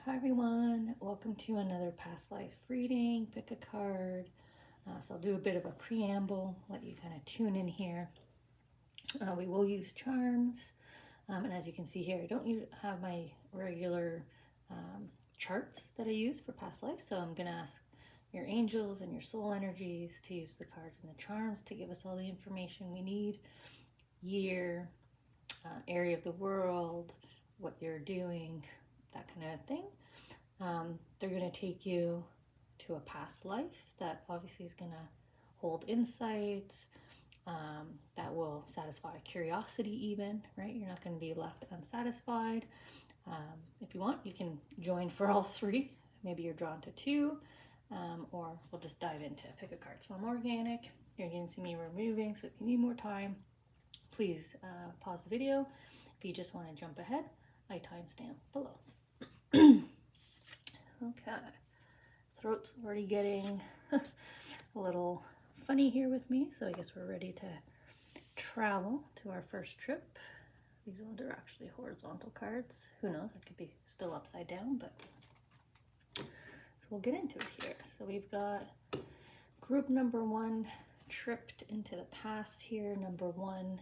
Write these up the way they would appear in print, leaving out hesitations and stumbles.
Hi everyone, welcome to another past life reading. Pick a card. So I'll do a bit of a preamble, let you kind of tune in here. We will use charms, and as you can see here, I don't have my regular charts that I use for past life, so I'm going to ask your angels and your soul energies to use the cards and the charms to give us all the information we need. Year, area of the world, what you're doing, that kind of thing. They're going to take you to a past life that obviously is going to hold insights, that will satisfy curiosity even, right? You're not going to be left unsatisfied. If you want, you can join for all three. Maybe you're drawn to two, or we'll just dive into pick a card. So I'm organic. You're going to see me removing, so if you need more time, please pause the video. If you just want to jump ahead, I timestamp below. Okay, throat's already getting a little funny here with me, so I guess we're ready to travel to our first trip. These ones are actually horizontal cards. Who knows, it could be still upside down, but so we'll get into it here. So we've got group number one, tripped into the past here. Number one,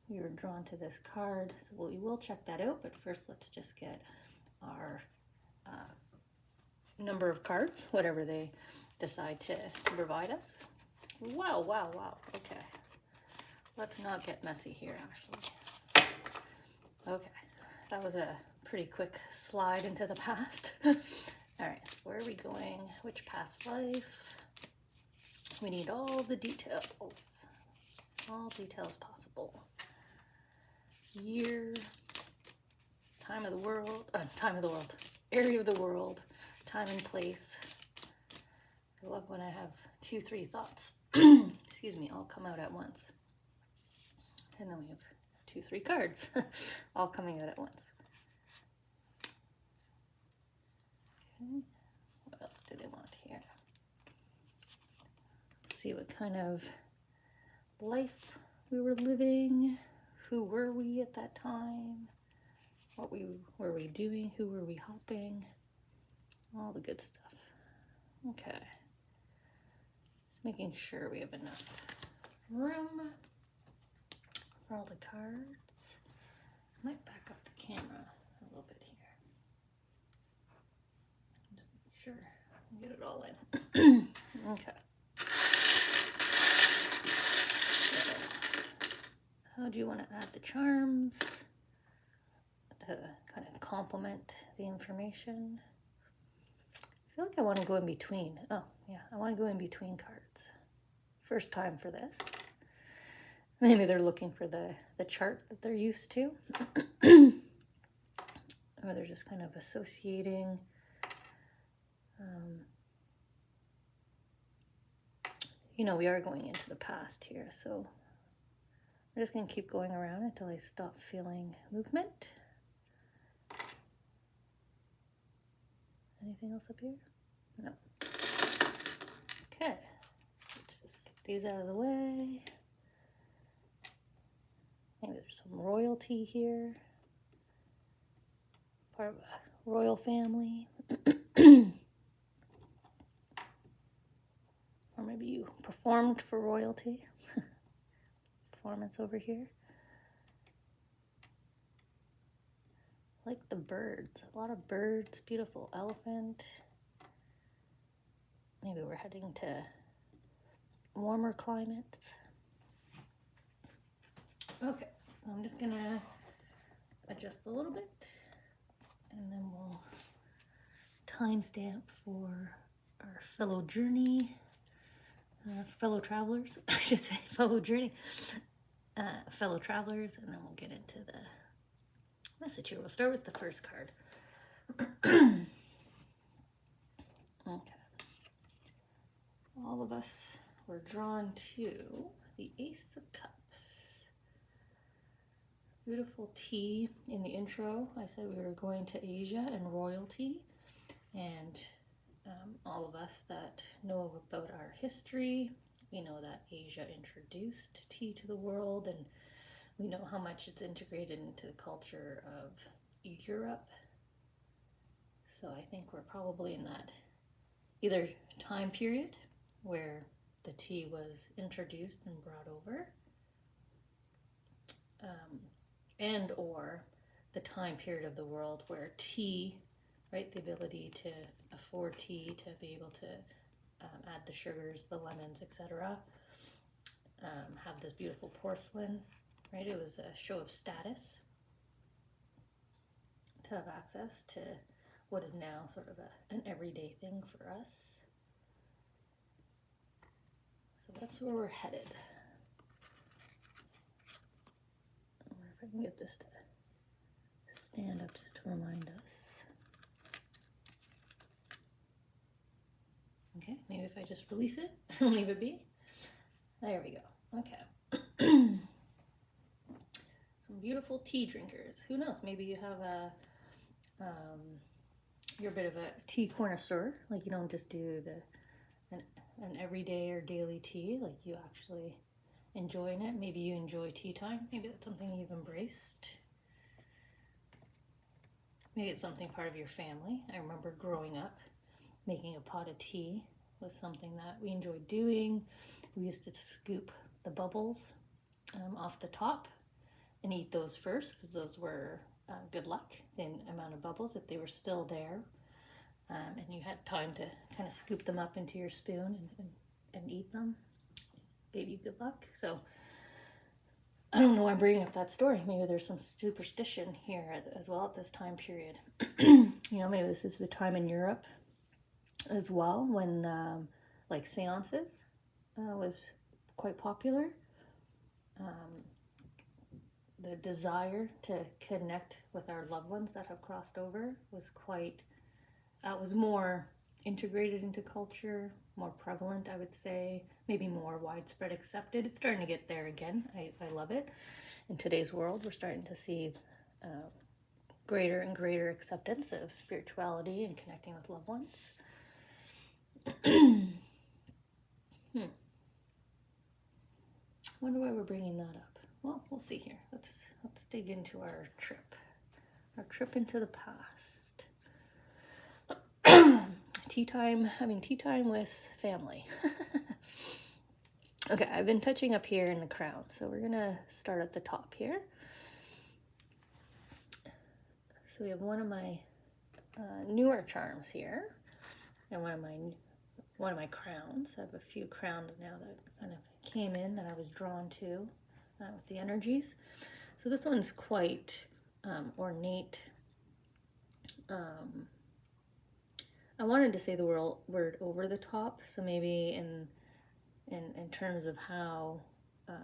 we were drawn to this card, so we will check that out, but first let's just get our number of cards, whatever they decide to provide us. Wow. Okay, let's not get messy here, Ashley. Okay, that was a pretty quick slide into the past. All right, so where are we going? Which past life? We need all the details, all details possible. Year, time of the world, area of the world, time and place. I love when I have 2-3 thoughts, excuse me, all come out at once. And then we have 2-3 cards all coming out at once. Okay, what else do they want here? Let's see what kind of life we were living. Who were we at that time? What were we doing? Who were we helping? All the good stuff. Okay. Just making sure we have enough room for all the cards. I might back up the camera a little bit here. Just make sure I get it all in. Okay. So, how do you want to add the charms to kind of complement the information? I feel like I want to go in between. Oh, yeah, I want to go in between cards. First time for this. Maybe they're looking for the chart that they're used to. Or they're just kind of associating. You know, we are going into the past here, so I'm just going to keep going around until I stop feeling movement. Anything else up here? No. Okay, let's just get these out of the way. Maybe there's some royalty here. Part of a royal family. Or maybe you performed for royalty. Performance over here. I like the birds. A lot of birds. Beautiful elephant. Maybe we're heading to warmer climates. Okay, so I'm just gonna adjust a little bit, and then we'll timestamp for our fellow journey, fellow travelers, I should say, fellow journey, fellow travelers, and then we'll get into the message here. We'll start with the first card. Okay. All of us were drawn to the Ace of Cups. Beautiful tea. In the intro, I said we were going to Asia and royalty, and all of us that know about our history, we know that Asia introduced tea to the world, and we know how much it's integrated into the culture of Europe. So I think we're probably in that either time period where the tea was introduced and brought over, and or the time period of the world where tea, right, the ability to afford tea, to be able to add the sugars, the lemons, etc., have this beautiful porcelain, right? It was a show of status to have access to what is now sort of an everyday thing for us. So that's where we're headed. I wonder if I can get this to stand up just to remind us. Okay, maybe if I just release it and leave it be. There we go. Okay. Some beautiful tea drinkers. Who knows? Maybe you have you're a bit of a tea connoisseur. Like, you don't just do an everyday or daily tea. Like, you actually enjoying it. Maybe you enjoy tea time. Maybe that's something you've embraced. Maybe it's something part of your family. I remember growing up, making a pot of tea was something that we enjoyed doing. We used to scoop the bubbles off the top and eat those first, because those were good luck, the amount of bubbles, if they were still there. And you had time to kind of scoop them up into your spoon and eat them. Gave you good luck. So I don't know why I'm bringing up that story. Maybe there's some superstition here as well at this time period. Maybe this is the time in Europe as well when like seances was quite popular. The desire to connect with our loved ones that have crossed over was more integrated into culture, more prevalent, I would say, maybe more widespread accepted. It's starting to get there again. I love it. In today's world, we're starting to see greater and greater acceptance of spirituality and connecting with loved ones. Wonder why we're bringing that up. Well, we'll see here. Let's dig into our trip into the past. Having tea time with family. Okay, I've been touching up here in the crown, so we're gonna start at the top here. So we have one of my newer charms here, and one of my crowns. I have a few crowns now that kind of came in that I was drawn to with the energies. So this one's quite ornate. I wanted to say the word over the top, so maybe in terms of how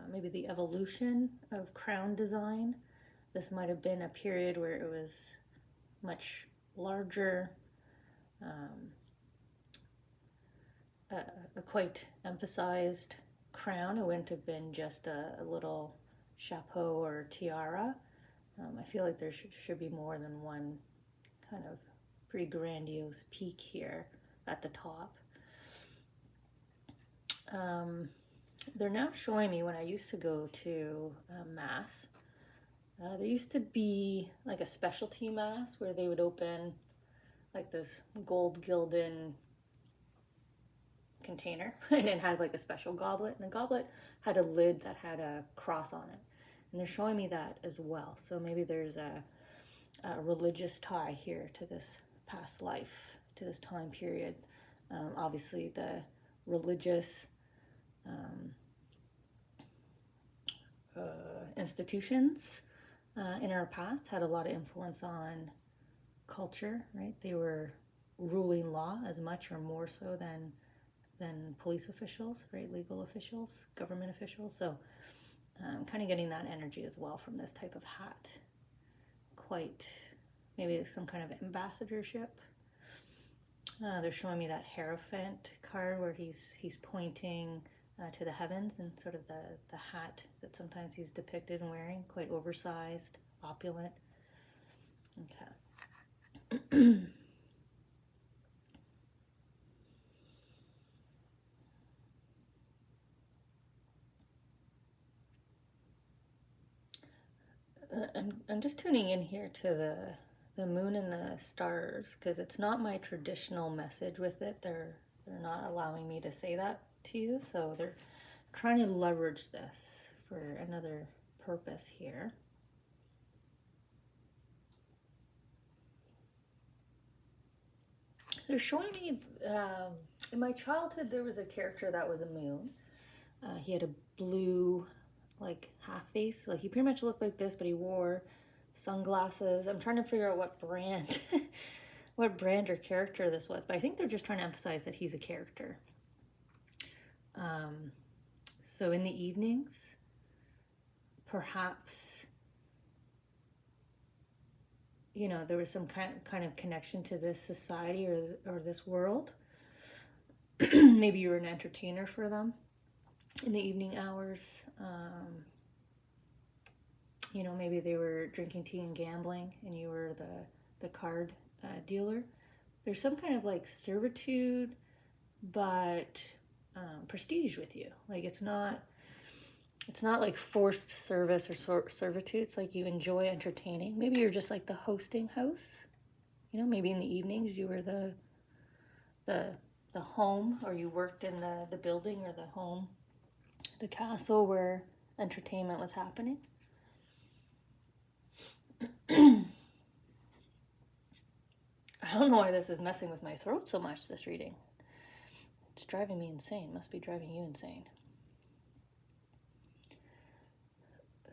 maybe the evolution of crown design, this might have been a period where it was much larger, a quite emphasized crown. It wouldn't have been just a little chapeau or tiara. I feel like there should be more than one kind of pretty grandiose peak here at the top. They're now showing me when I used to go to Mass. There used to be like a specialty Mass where they would open like this gold gilded container and it had like a special goblet, and the goblet had a lid that had a cross on it, and they're showing me that as well. So maybe there's a religious tie here to this past life, to this time period. Obviously the religious institutions in our past had a lot of influence on culture, right? They were ruling law as much or more so than police officials, right? Legal officials, government officials. So kind of getting that energy as well from this type of hat. Quite maybe some kind of ambassadorship. They're showing me that Hierophant card where he's pointing to the heavens, and sort of the hat that sometimes he's depicted in wearing, quite oversized, opulent. Okay. I'm just tuning in here to the moon and the stars, because it's not my traditional message with it. They're not allowing me to say that to you, so they're trying to leverage this for another purpose here. They're showing me, in my childhood, there was a character that was a moon. He had a blue, like, half face. Like, he pretty much looked like this, but he wore sunglasses. I'm trying to figure out what brand, what brand or character this was, but I think they're just trying to emphasize that he's a character. So in the evenings, perhaps, you know, there was some kind of connection to this society or this world. Maybe you were an entertainer for them in the evening hours. You know, maybe they were drinking tea and gambling, and you were the card dealer. There's some kind of like servitude, but prestige with you. Like it's not like forced service or servitude. It's like you enjoy entertaining. Maybe you're just like the hosting house. You know, maybe in the evenings you were the home, or you worked in the building or the home, the castle where entertainment was happening. I don't know why this is messing with my throat so much, this reading. It's driving me insane. Must be driving you insane.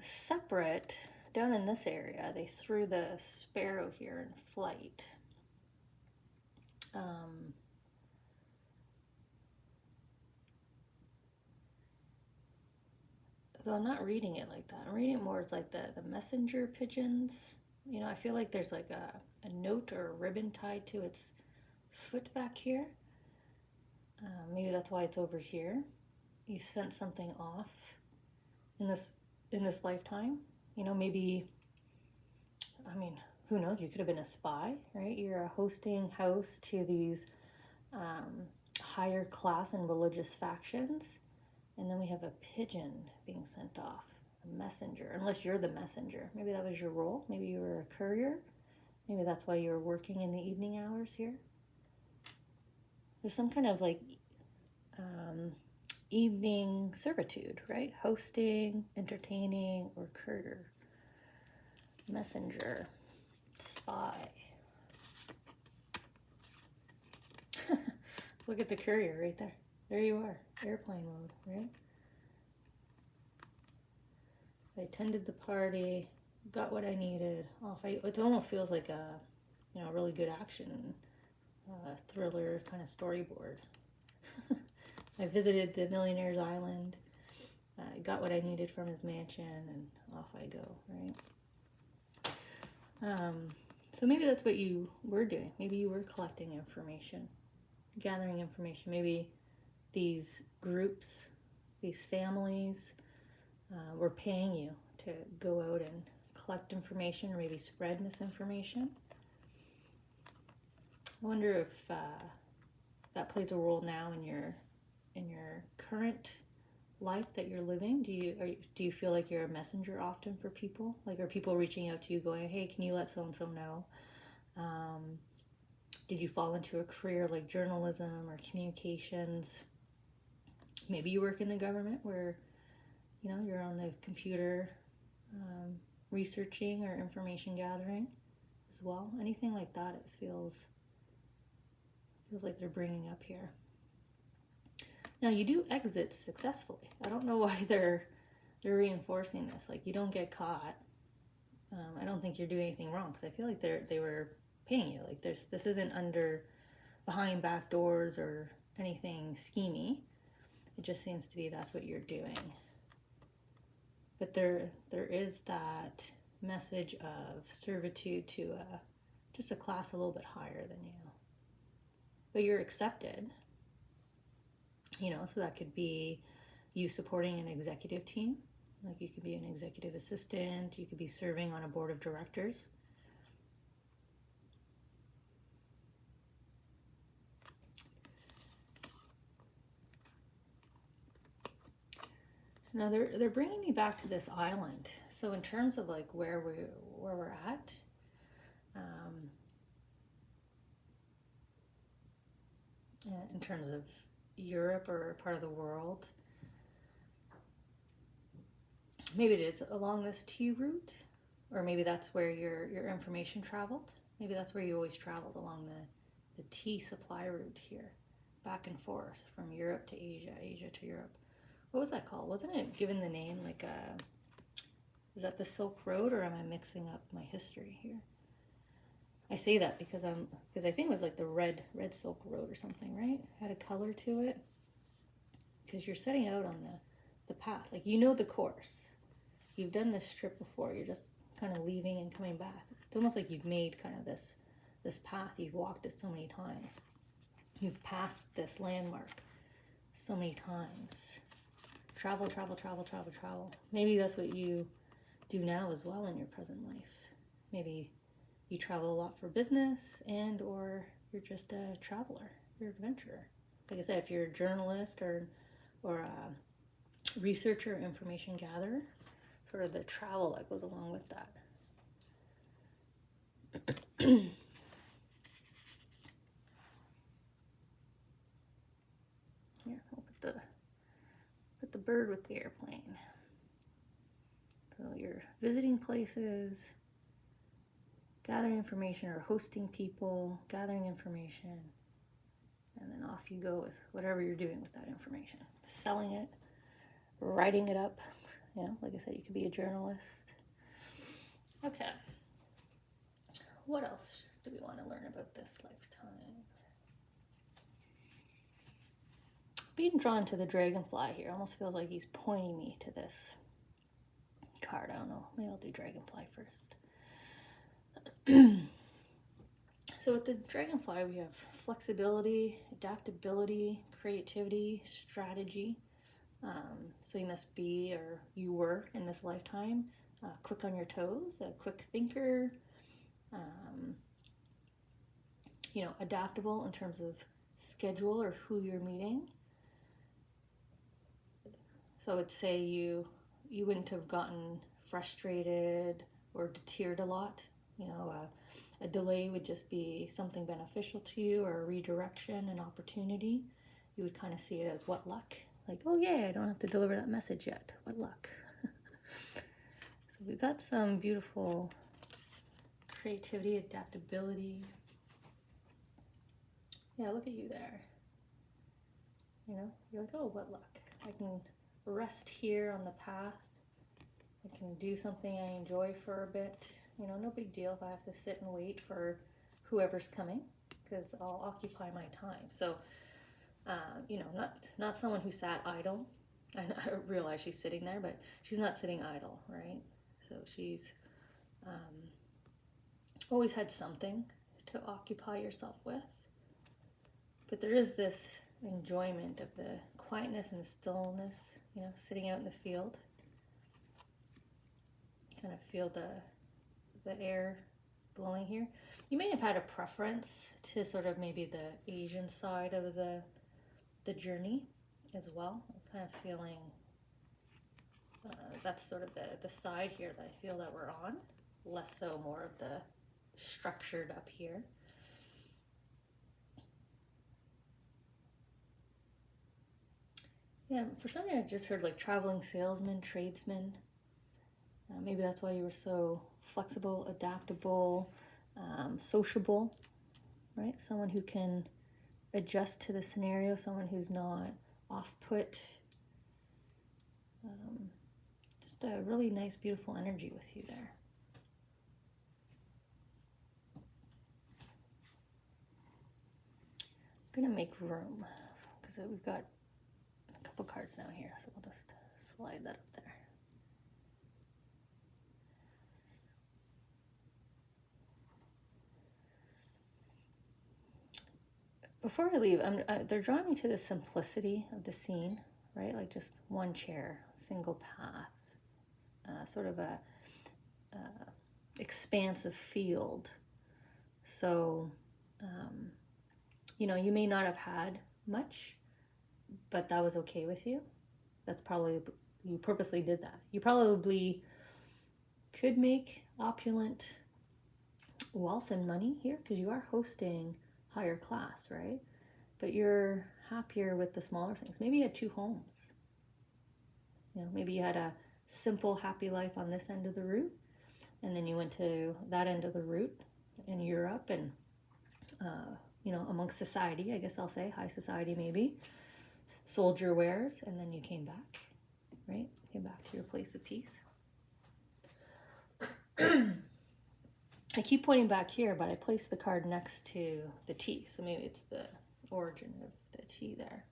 Separate, down in this area, they threw the sparrow here in flight. Though I'm not reading it like that. I'm reading it more as like the messenger pigeons. You know, I feel like there's like a note or a ribbon tied to its foot back here. Maybe that's why it's over here. You sent something off in this lifetime. You know, maybe, I mean, who knows? You could have been a spy, right? You're a hosting house to these higher class and religious factions. And then we have a pigeon being sent off, a messenger, unless you're the messenger. Maybe that was your role. Maybe you were a courier. Maybe that's why you were working in the evening hours here. There's some kind of like evening servitude, right? Hosting, entertaining, or courier. Messenger, spy. Look at the courier right there. There you are, airplane mode, right? I attended the party, got what I needed, off. It almost feels like a, you know, really good action thriller kind of storyboard. I visited the Millionaire's Island, got what I needed from his mansion, and off I go, right? So maybe that's what you were doing. Maybe you were collecting information, gathering information. Maybe these groups, these families were paying you to go out and collect information, or maybe spread misinformation. I wonder if that plays a role now in your current life that you're living. Do you feel like you're a messenger often for people? Like, are people reaching out to you going, hey, can you let so-and-so know? Did you fall into a career like journalism or communications? Maybe you work in the government where, you know, you're on the computer researching or information gathering as well. Anything like that, it feels like they're bringing up here. Now, you do exit successfully. I don't know why they're reinforcing this. Like, you don't get caught. I don't think you're doing anything wrong, because I feel like they were paying you. Like, this isn't behind back doors or anything schemy. It just seems to be that's what you're doing. But there is that message of servitude to just a class a little bit higher than you. But you're accepted. You know, so that could be you supporting an executive team. Like, you could be an executive assistant. You could be serving on a board of directors. Now they're bringing me back to this island. So in terms of like where we're at, in terms of Europe or part of the world. Maybe it is along this T route, or maybe that's where your information traveled. Maybe that's where you always traveled, along the tea supply route here, back and forth from Europe to Asia, Asia to Europe. What was that called? Wasn't it given the name like is that the Silk Road, or am I mixing up my history here? I say that because I think it was like the red Silk Road or something, right? Had a color to it. Because you're setting out on the path, like you know the course. You've done this trip before. You're just kind of leaving and coming back. It's almost like you've made kind of this path. You've walked it so many times. You've passed this landmark so many times. Travel, travel, travel, travel, travel. Maybe that's what you do now as well in your present life. Maybe you travel a lot for business, and or you're just a traveler, you're an adventurer. Like I said, if you're a journalist or a researcher, information gatherer, sort of the travel that goes along with that. Here, we'll put the bird with the airplane. So you're visiting places, gathering information, or hosting people, gathering information, and then off you go with whatever you're doing with that information. Selling it, writing it up. You know, like I said, you could be a journalist. Okay. What else do we want to learn about this lifetime? Being drawn to the dragonfly here almost feels like he's pointing me to this card. I don't know. Maybe I'll do dragonfly first. So with the dragonfly, we have flexibility, adaptability, creativity, strategy. So you must be, or you were in this lifetime, quick on your toes, a quick thinker, adaptable in terms of schedule or who you're meeting. So I would say you wouldn't have gotten frustrated or deterred a lot. A delay would just be something beneficial to you, or a redirection, an opportunity. You would kind of see it as what luck. Like, oh yeah, I don't have to deliver that message yet. What luck. So we've got some beautiful creativity, adaptability. Yeah, look at you there. You're like, oh, what luck. I can rest here on the path. I can do something I enjoy for a bit. No big deal if I have to sit and wait for whoever's coming, because I'll occupy my time. So, not someone who sat idle. I realize she's sitting there, but she's not sitting idle, right? So she's always had something to occupy yourself with. But there is this enjoyment of the quietness and the stillness, sitting out in the field. Kind of feel the air blowing here. You may have had a preference to sort of maybe the Asian side of the journey as well. I'm kind of feeling that's sort of the side here that I feel that we're on, less so more of the structured up here. Yeah, for some reason I just heard like traveling salesman, tradesman. Maybe that's why you were so flexible, adaptable, sociable, right? Someone who can adjust to the scenario, someone who's not off-put. Just a really nice, beautiful energy with you there. I'm going to make room because we've got a couple cards now here, so we'll just slide that up there. Before I leave, they're drawing me to the simplicity of the scene, right? Like just one chair, single path, sort of a expansive field. So, you may not have had much, but that was okay with you. That's probably, you purposely did that. You probably could make opulent wealth and money here because you are hosting higher class, right? But you're happier with the smaller things. Maybe you had 2 homes. Maybe you had a simple, happy life on this end of the route, and then you went to that end of the route in Europe and, amongst society, I guess I'll say, high society maybe, sold your wares, and then you came back, right? Came back to your place of peace. I keep pointing back here, but I placed the card next to the T, so maybe it's the origin of the T there.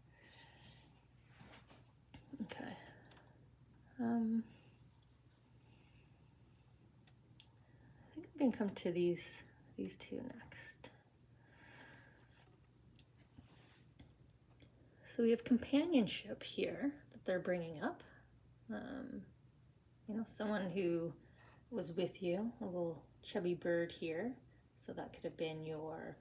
Okay. I think I'm going to come to these 2 next. So we have companionship here that they're bringing up. Someone who was with you, a little chubby bird here. So that could have been your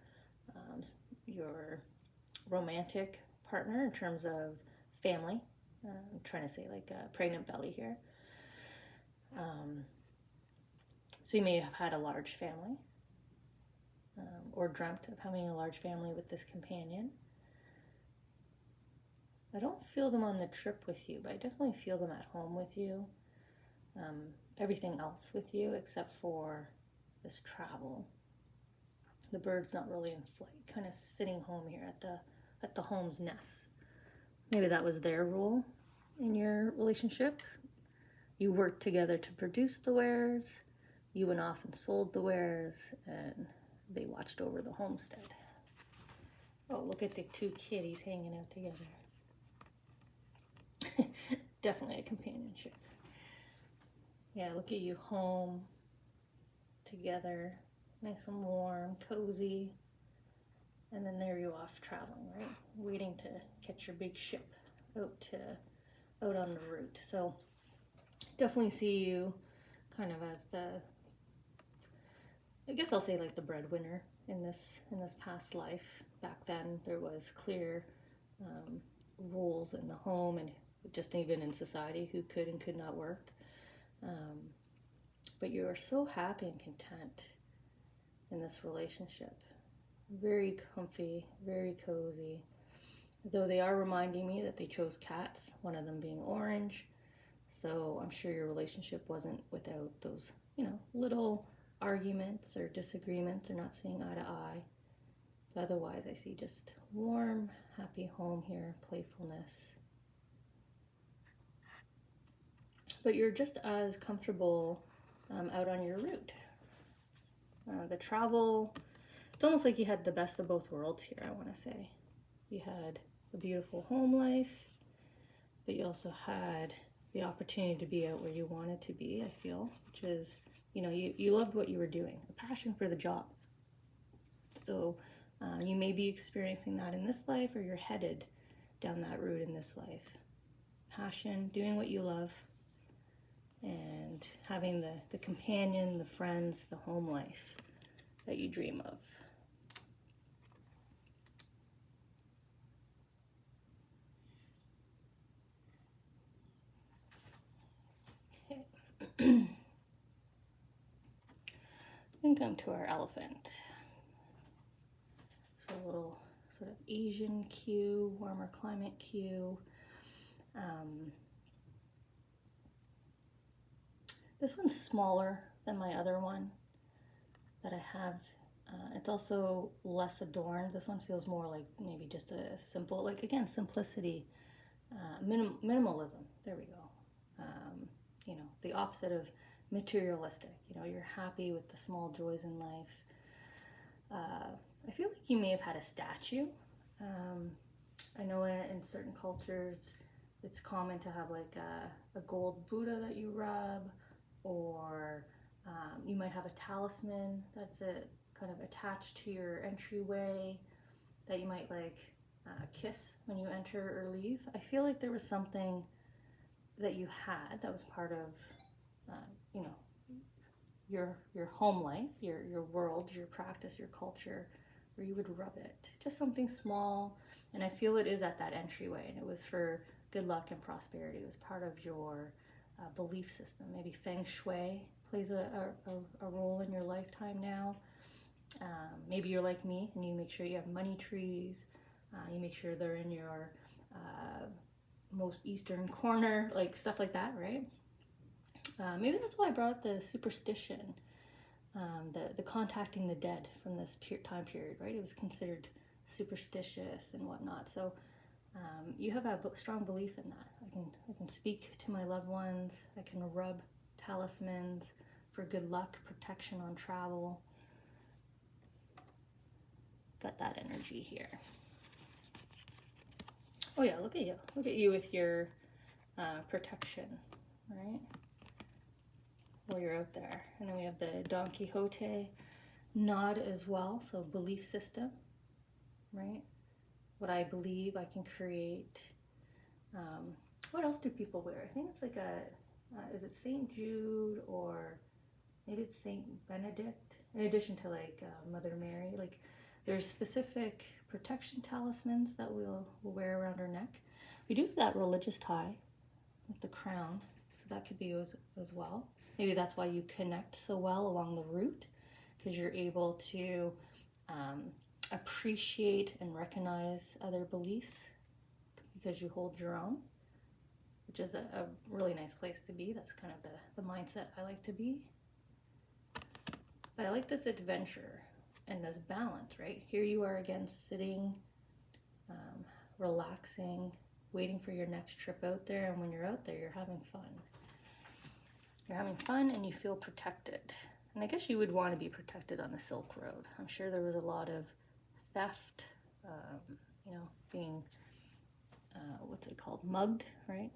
romantic partner in terms of family. I'm trying to say like a pregnant belly here. So you may have had a large family, or dreamt of having a large family with this companion. I don't feel them on the trip with you, but I definitely feel them at home with you. Everything else with you except for this travel. The bird's not really in flight, kind of sitting home here at the home's nest. Maybe that was their role in your relationship. You worked together to produce the wares. You went off and sold the wares, and they watched over the homestead. Oh, look at the 2 kitties hanging out together. Definitely a companionship. Yeah, look at you home together, nice and warm, cozy. And then there you off traveling, right? Waiting to catch your big ship out on the route. So definitely see you kind of as I guess I'll say like the breadwinner in this past life. Back then there was clear rules in the home and just even in society who could and could not work. But you are so happy and content in this relationship. Very comfy, very cozy. Though they are reminding me that they chose cats, one of them being orange. So I'm sure your relationship wasn't without those, little arguments or disagreements or not seeing eye to eye. But otherwise, I see just warm, happy home here, playfulness. But you're just as comfortable out on your route. The travel, it's almost like you had the best of both worlds here, I want to say. You had a beautiful home life, but you also had the opportunity to be out where you wanted to be, I feel, which is, you loved what you were doing, a passion for the job. So you may be experiencing that in this life, or you're headed down that route in this life. Passion, doing what you love, and having the companion, the friends, the home life that you dream of. Okay. Then come to our elephant. So a little sort of Asian cue, warmer climate cue. This one's smaller than my other one that I have. It's also less adorned. This one feels more like maybe just a simple, like again, simplicity, minimalism. There we go. The opposite of materialistic. You're happy with the small joys in life. I feel like you may have had a statue. I know in certain cultures, it's common to have like a gold Buddha that you rub, or you might have a talisman that's kind of attached to your entryway that you might like kiss when you enter or leave. I feel like there was something that you had that was part of, your home life, your world, your practice, your culture, where you would rub it. Just something small, and I feel it is at that entryway, and it was for good luck and prosperity. It was part of your belief system. Maybe feng shui plays a role in your lifetime now. Maybe you're like me and you make sure you have money trees. You make sure they're in your most eastern corner, like stuff like that, right? Maybe that's why I brought up the superstition, the contacting the dead from this time period, right? It was considered superstitious and whatnot. So you have a strong belief in that. I can speak to my loved ones. I can rub talismans for good luck, protection on travel. Got that energy here. Oh yeah, look at you. Look at you with your protection, right? While you're out there. And then we have the Don Quixote nod as well. So belief system, right? What I believe I can create. What else do people wear? I think it's like is it St. Jude or maybe it's St. Benedict? In addition to like Mother Mary, like there's specific protection talismans that we'll wear around our neck. We do that religious tie with the crown, so that could be as well. Maybe that's why you connect so well along the route, because you're able to appreciate and recognize other beliefs because you hold your own, which is a really nice place to be. That's kind of the mindset I like to be. But I like this adventure and this balance, right? Here you are again sitting, relaxing, waiting for your next trip out there. And when you're out there, you're having fun. You're having fun and you feel protected. And I guess you would want to be protected on the Silk Road. I'm sure there was a lot of theft, being, what's it called, mugged, right?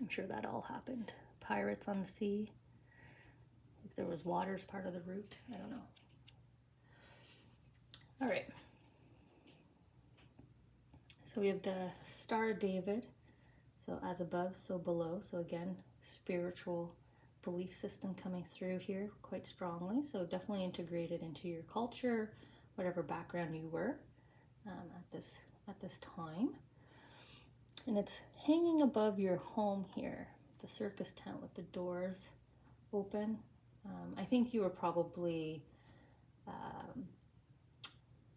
I'm sure that all happened. Pirates on the sea. If there was water as part of the route, I don't know. All right. So we have the Star of David. So as above, so below. So again, spiritual belief system coming through here quite strongly. So definitely integrated into your culture, whatever background you were at this time. And it's hanging above your home here, the circus tent with the doors open. I think you were probably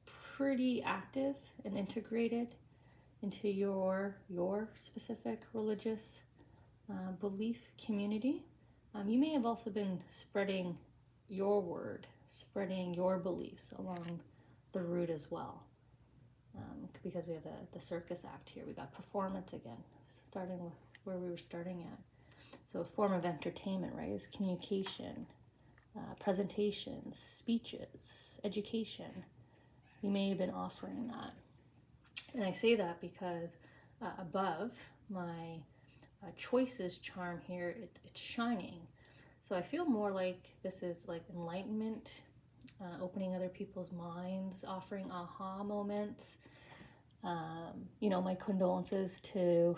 pretty active and integrated into your specific religious belief community. You may have also been spreading your word, spreading your beliefs along the route as well. Because we have the circus act here. We got performance again, starting with where we were starting at. So a form of entertainment, right, is communication, presentations, speeches, education. You may have been offering that. And I say that because above my choices charm here, it's shining. So I feel more like this is like enlightenment, opening other people's minds, offering aha moments. My condolences to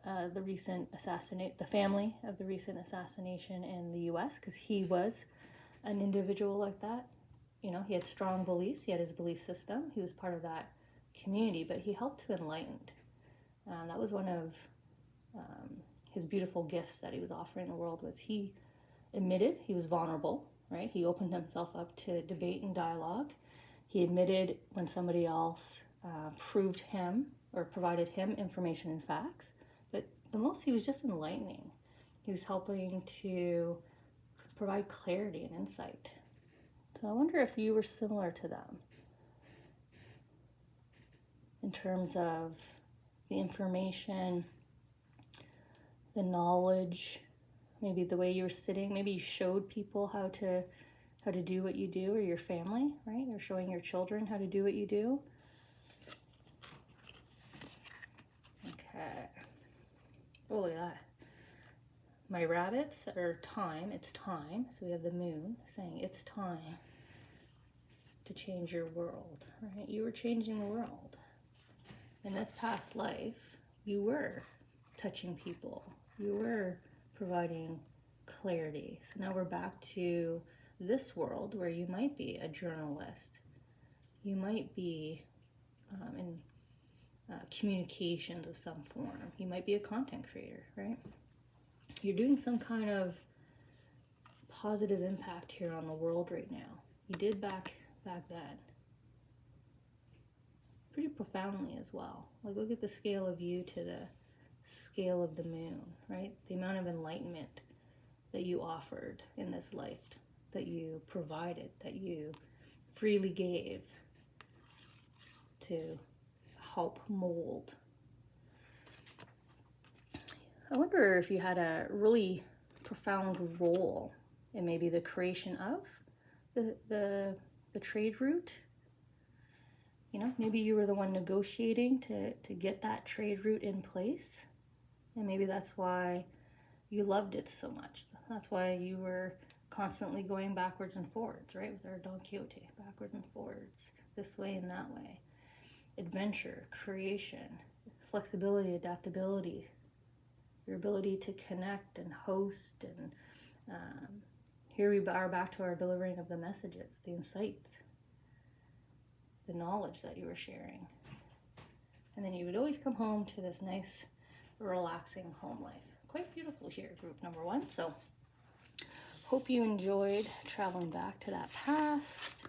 the family of the recent assassination in the U.S., because he was an individual like that. He had strong beliefs. He had his belief system. He was part of that community, but he helped to enlighten. That was one of his beautiful gifts that he was offering the world. Was he admitted he was vulnerable, right? He opened himself up to debate and dialogue. He admitted when somebody else proved him or provided him information and facts. But the most, he was just enlightening. He was helping to provide clarity and insight. So I wonder if you were similar to them in terms of the information, the knowledge, maybe the way you were sitting. Maybe you showed people how to do what you do, or your family, right? You're showing your children how to do what you do. Okay. Oh, look at that. My rabbits are time. It's time. So we have the moon saying it's time to change your world, right? You were changing the world. In this past life, you were touching people. You were providing clarity. So now we're back to this world where you might be a journalist. You might be in communications of some form. You might be a content creator, right? You're doing some kind of positive impact here on the world right now. You did back then. Pretty profoundly as well. Like, look at the scale of you to the scale of the moon, right? The amount of enlightenment that you offered in this life, that you provided, that you freely gave to help mold. I wonder if you had a really profound role in maybe the creation of the trade route. You know, maybe you were the one negotiating to get that trade route in place. And maybe that's why you loved it so much. That's why you were constantly going backwards and forwards, right? With our Don Quixote, backwards and forwards, this way and that way. Adventure, creation, flexibility, adaptability, your ability to connect and host. And here we are back to our delivering of the messages, the insights, the knowledge that you were sharing. And then you would always come home to this nice, relaxing home life. Quite beautiful here, group number 1. So hope you enjoyed traveling back to that past,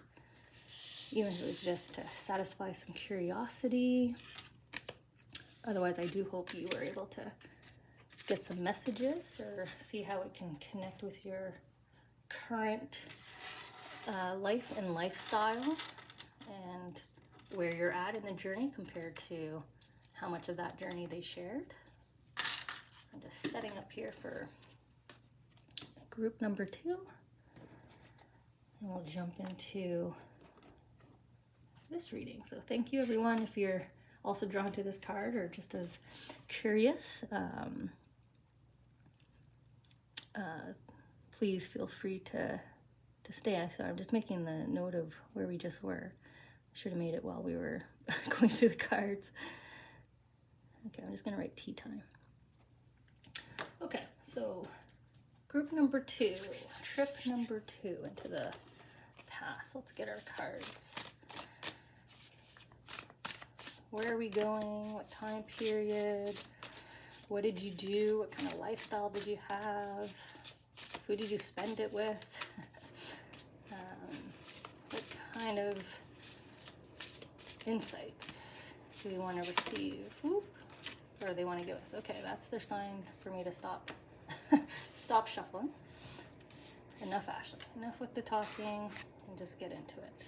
even if it was just to satisfy some curiosity. Otherwise, I do hope you were able to get some messages or see how it can connect with your current life and lifestyle, and where you're at in the journey compared to how much of that journey they shared. I'm just setting up here for group number 2, and we'll jump into this reading. So thank you, everyone, if you're also drawn to this card or just as curious. Please feel free to stay. So I'm just making the note of where we just were. Should have made it while we were going through the cards. Okay, I'm just going to write tea time. Okay, so group number 2, trip number 2 into the past. Let's get our cards. Where are we going? What time period? What did you do? What kind of lifestyle did you have? Who did you spend it with? What kind of insights do we want to receive? Whoop. Or they want to give us? Okay, that's their sign for me to stop. Stop shuffling. Enough, Ashley. Enough with the talking, and just get into it.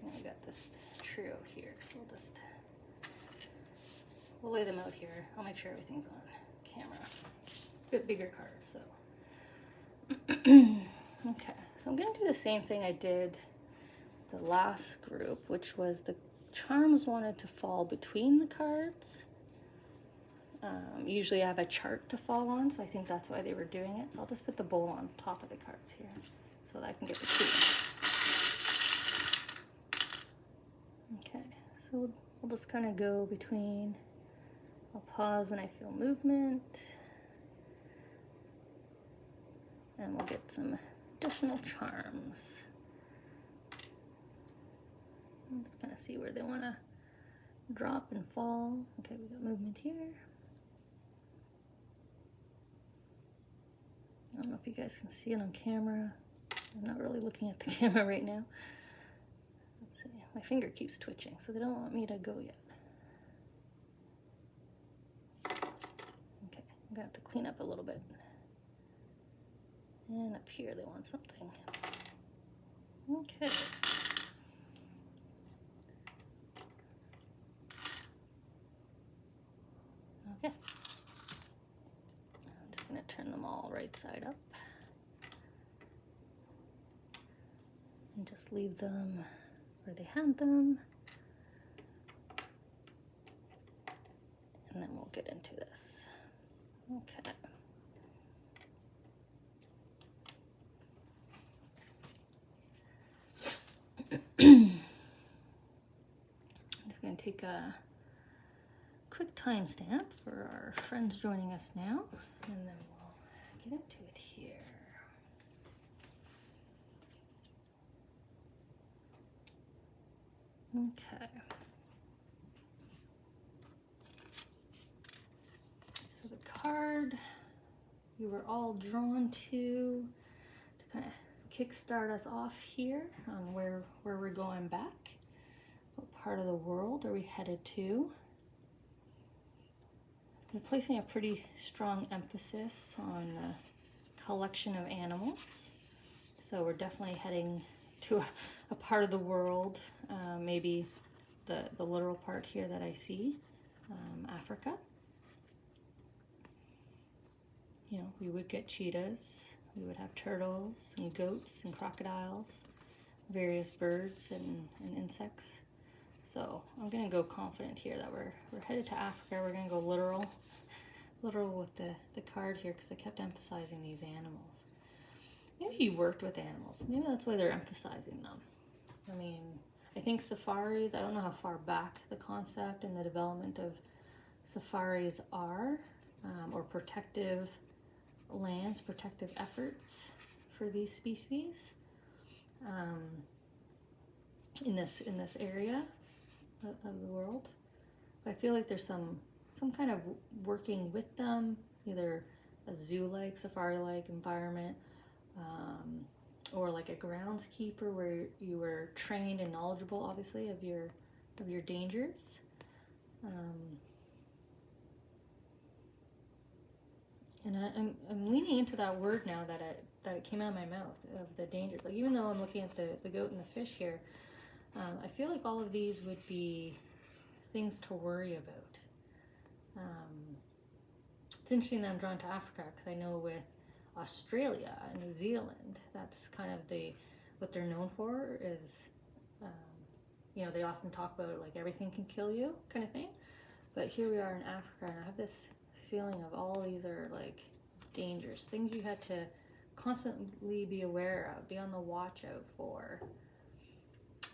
And we got this trio here, so we'll lay them out here. I'll make sure everything's on camera. A bit bigger cards, so. Okay, so I'm going to do the same thing I did the last group, which was the charms wanted to fall between the cards. Usually I have a chart to fall on, so I think that's why they were doing it. So I'll just put the bowl on top of the cards here so that I can get the two. Okay, so we'll just kind of go between. I'll pause when I feel movement. And we'll get some additional charms. I'm just gonna see where they want to drop and fall. Okay, we got movement here. I don't know if you guys can see it on camera. I'm not really looking at the camera right now. Let's see. My finger keeps twitching, so they don't want me to go yet. Okay, I'm gonna have to clean up a little bit. And up here they want something. Okay. Okay. I'm just going to turn them all right side up. And just leave them where they had them. And then we'll get into this. Okay. I'm just going to take a quick timestamp for our friends joining us now, and then we'll get into it here. Okay. So the card card you were all drawn to kind of kickstart us off here on where we're going back. What part of the world are we headed to? We're placing a pretty strong emphasis on the collection of animals. So we're definitely heading to a part of the world, maybe the literal part here that I see, Africa. You know, we would get cheetahs, we would have turtles and goats and crocodiles, various birds and insects. So I'm gonna go confident here that we're headed to Africa. We're gonna go literal with the card here because I kept emphasizing these animals. Maybe you worked with animals. Maybe that's why they're emphasizing them. I mean, I think safaris, I don't know how far back the concept and the development of safaris are, or protective lands, protective efforts for these species in this area of the world. But I feel like there's some kind of working with them, either a zoo-like, safari-like environment, or like a groundskeeper where you were trained and knowledgeable, obviously, of your dangers. And I'm leaning into that word now that it came out of my mouth, of the dangers. Like, even though I'm looking at the goat and the fish here, I feel like all of these would be things to worry about. It's interesting that I'm drawn to Africa because I know with Australia and New Zealand, that's kind of what they're known for is, you know, they often talk about like everything can kill you kind of thing. But here we are in Africa, and I have this feeling of all these are like dangerous things you had to constantly be aware of, be on the watch out for.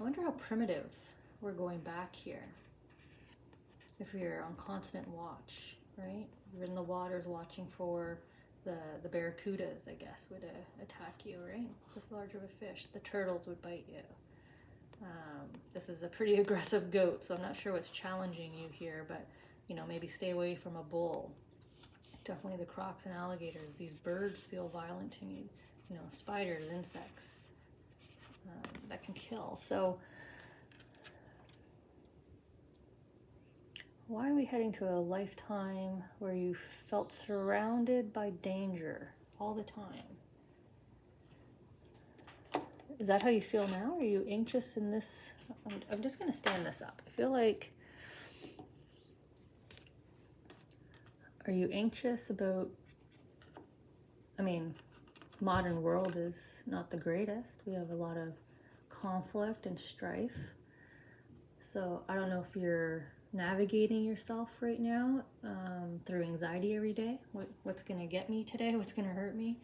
I wonder how primitive we're going back here. If you're on constant watch, right? You're in the waters watching for the barracudas, I guess, would attack you, right? This large of a fish. The turtles would bite you. This is a pretty aggressive goat, so I'm not sure what's challenging you here, but, you know, maybe stay away from a bull. Definitely the crocs and alligators. These birds feel violent to me. You know, spiders, insects that can kill. So why are we heading to a lifetime where you felt surrounded by danger all the time? Is that how you feel now? Are you anxious in this? I'm just going to stand this up. I feel like, are you anxious about, I mean, modern world is not the greatest. We have a lot of conflict and strife. So I don't know if you're navigating yourself right now through anxiety every day. What's going to get me today? What's going to hurt me?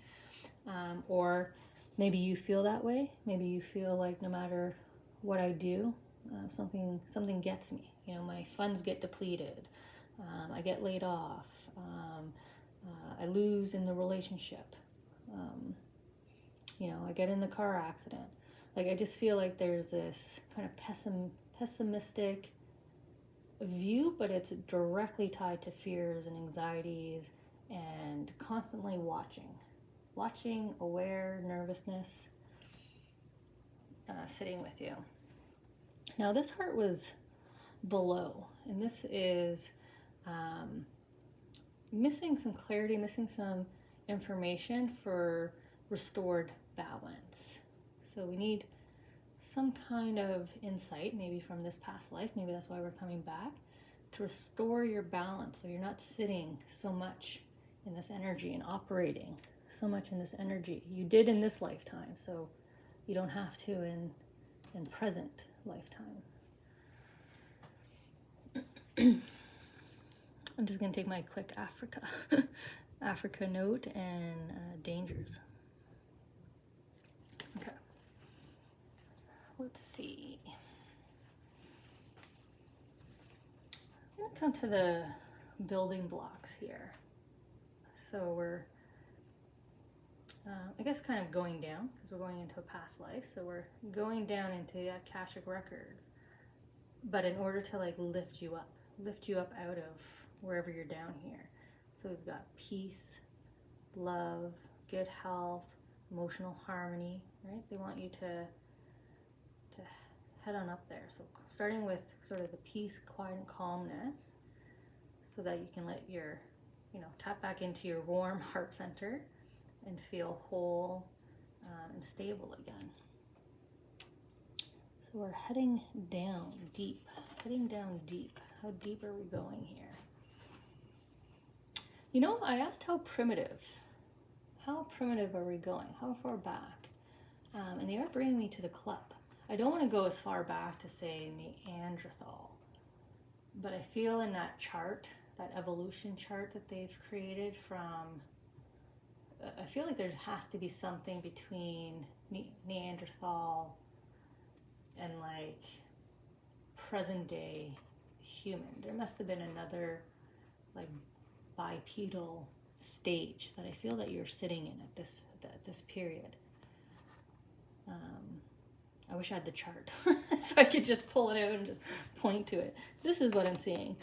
Or maybe you feel that way. Maybe you feel like no matter what I do, something gets me. You know, my funds get depleted. I get laid off. I lose in the relationship. You know, I get in the car accident. Like, I just feel like there's this kind of pessimistic view, but it's directly tied to fears and anxieties and constantly watching, aware, nervousness, sitting with you. Now this heart was below, and this is missing some clarity, missing some information for restored balance. So we need some kind of insight, maybe from this past life, maybe that's why we're coming back, to restore your balance so you're not sitting so much in this energy and operating so much in this energy. You did in this lifetime, so you don't have to in present lifetime. I'm just going to take my quick Africa note and dangers. Okay. Let's see. I'm going to come to the building blocks here. So we're, I guess, kind of going down because we're going into a past life. So we're going down into the Akashic records, but in order to like lift you up out of wherever you're down here. So we've got peace, love, good health, emotional harmony, right? They want you to head on up there. So starting with sort of the peace, quiet, and calmness, so that you can let your, tap back into your warm heart center and feel whole and stable again. So we're heading down deep, How deep are we going here? I asked how primitive are we going? How far back? And they are bringing me to the club. I don't want to go as far back to say Neanderthal, but I feel in that chart, that evolution chart that they've created I feel like there has to be something between Neanderthal and like present day human. There must have been another like bipedal stage that I feel that you're sitting in at this period. I wish I had the chart so I could just pull it out and just point to it. This is what I'm seeing.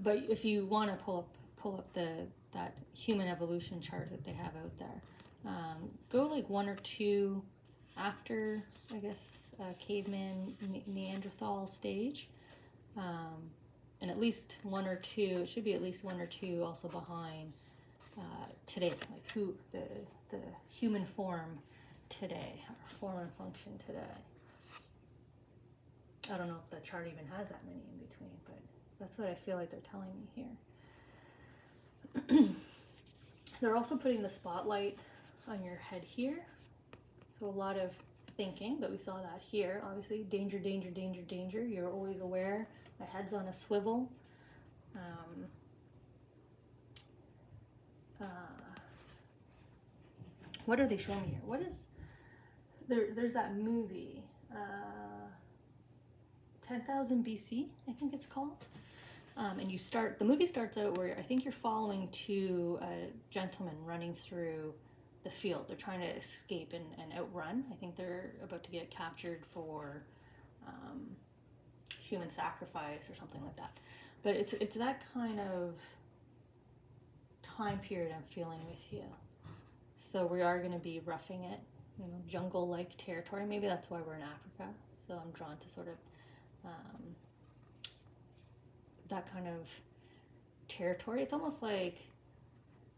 But if you want to pull up that human evolution chart that they have out there, go like one or two after, I guess, caveman Neanderthal stage, and at least one or two. It should be at least one or two also behind today, like who the human form today, or form and function today. I don't know if the chart even has that many in between, but that's what I feel like they're telling me here. They're also putting the spotlight on your head here. So a lot of thinking, but we saw that here. Obviously, danger, danger, danger, danger. You're always aware. My head's on a swivel. What are they showing here? What is there's that movie, 10,000 BC, I think it's called. And the movie starts out where I think you're following two gentlemen running through the field. They're trying to escape and outrun. I think they're about to get captured for human sacrifice or something like that. But it's that kind of time period I'm feeling with you. So we are going to be roughing it, jungle-like territory. Maybe that's why we're in Africa. So I'm drawn to sort of that kind of territory. It's almost like,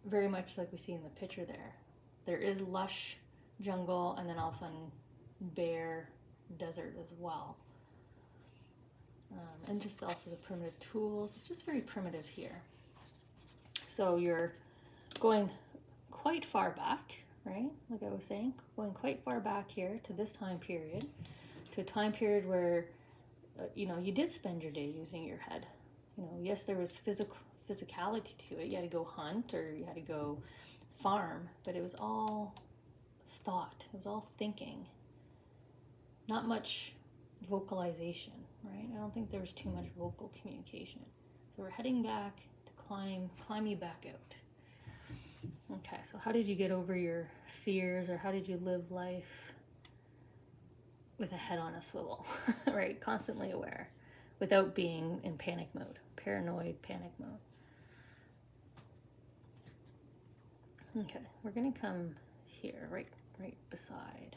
very much like we see in the picture there. There is lush jungle and then all of a sudden bare desert as well. And just also the primitive tools. It's just very primitive here. So you're going quite far back, right? Like I was saying, going quite far back here to this time period, to a time period where, you did spend your day using your head. Yes, there was physicality to it. You had to go hunt or you had to go farm, but it was all thought. It was all thinking. Not much vocalization, right? I don't think there was too much vocal communication. So we're heading back to climb you back out. Okay, so how did you get over your fears, or how did you live life with a head on a swivel, right? Constantly aware, without being in panic mode, paranoid panic mode. Okay, we're gonna come here, right beside,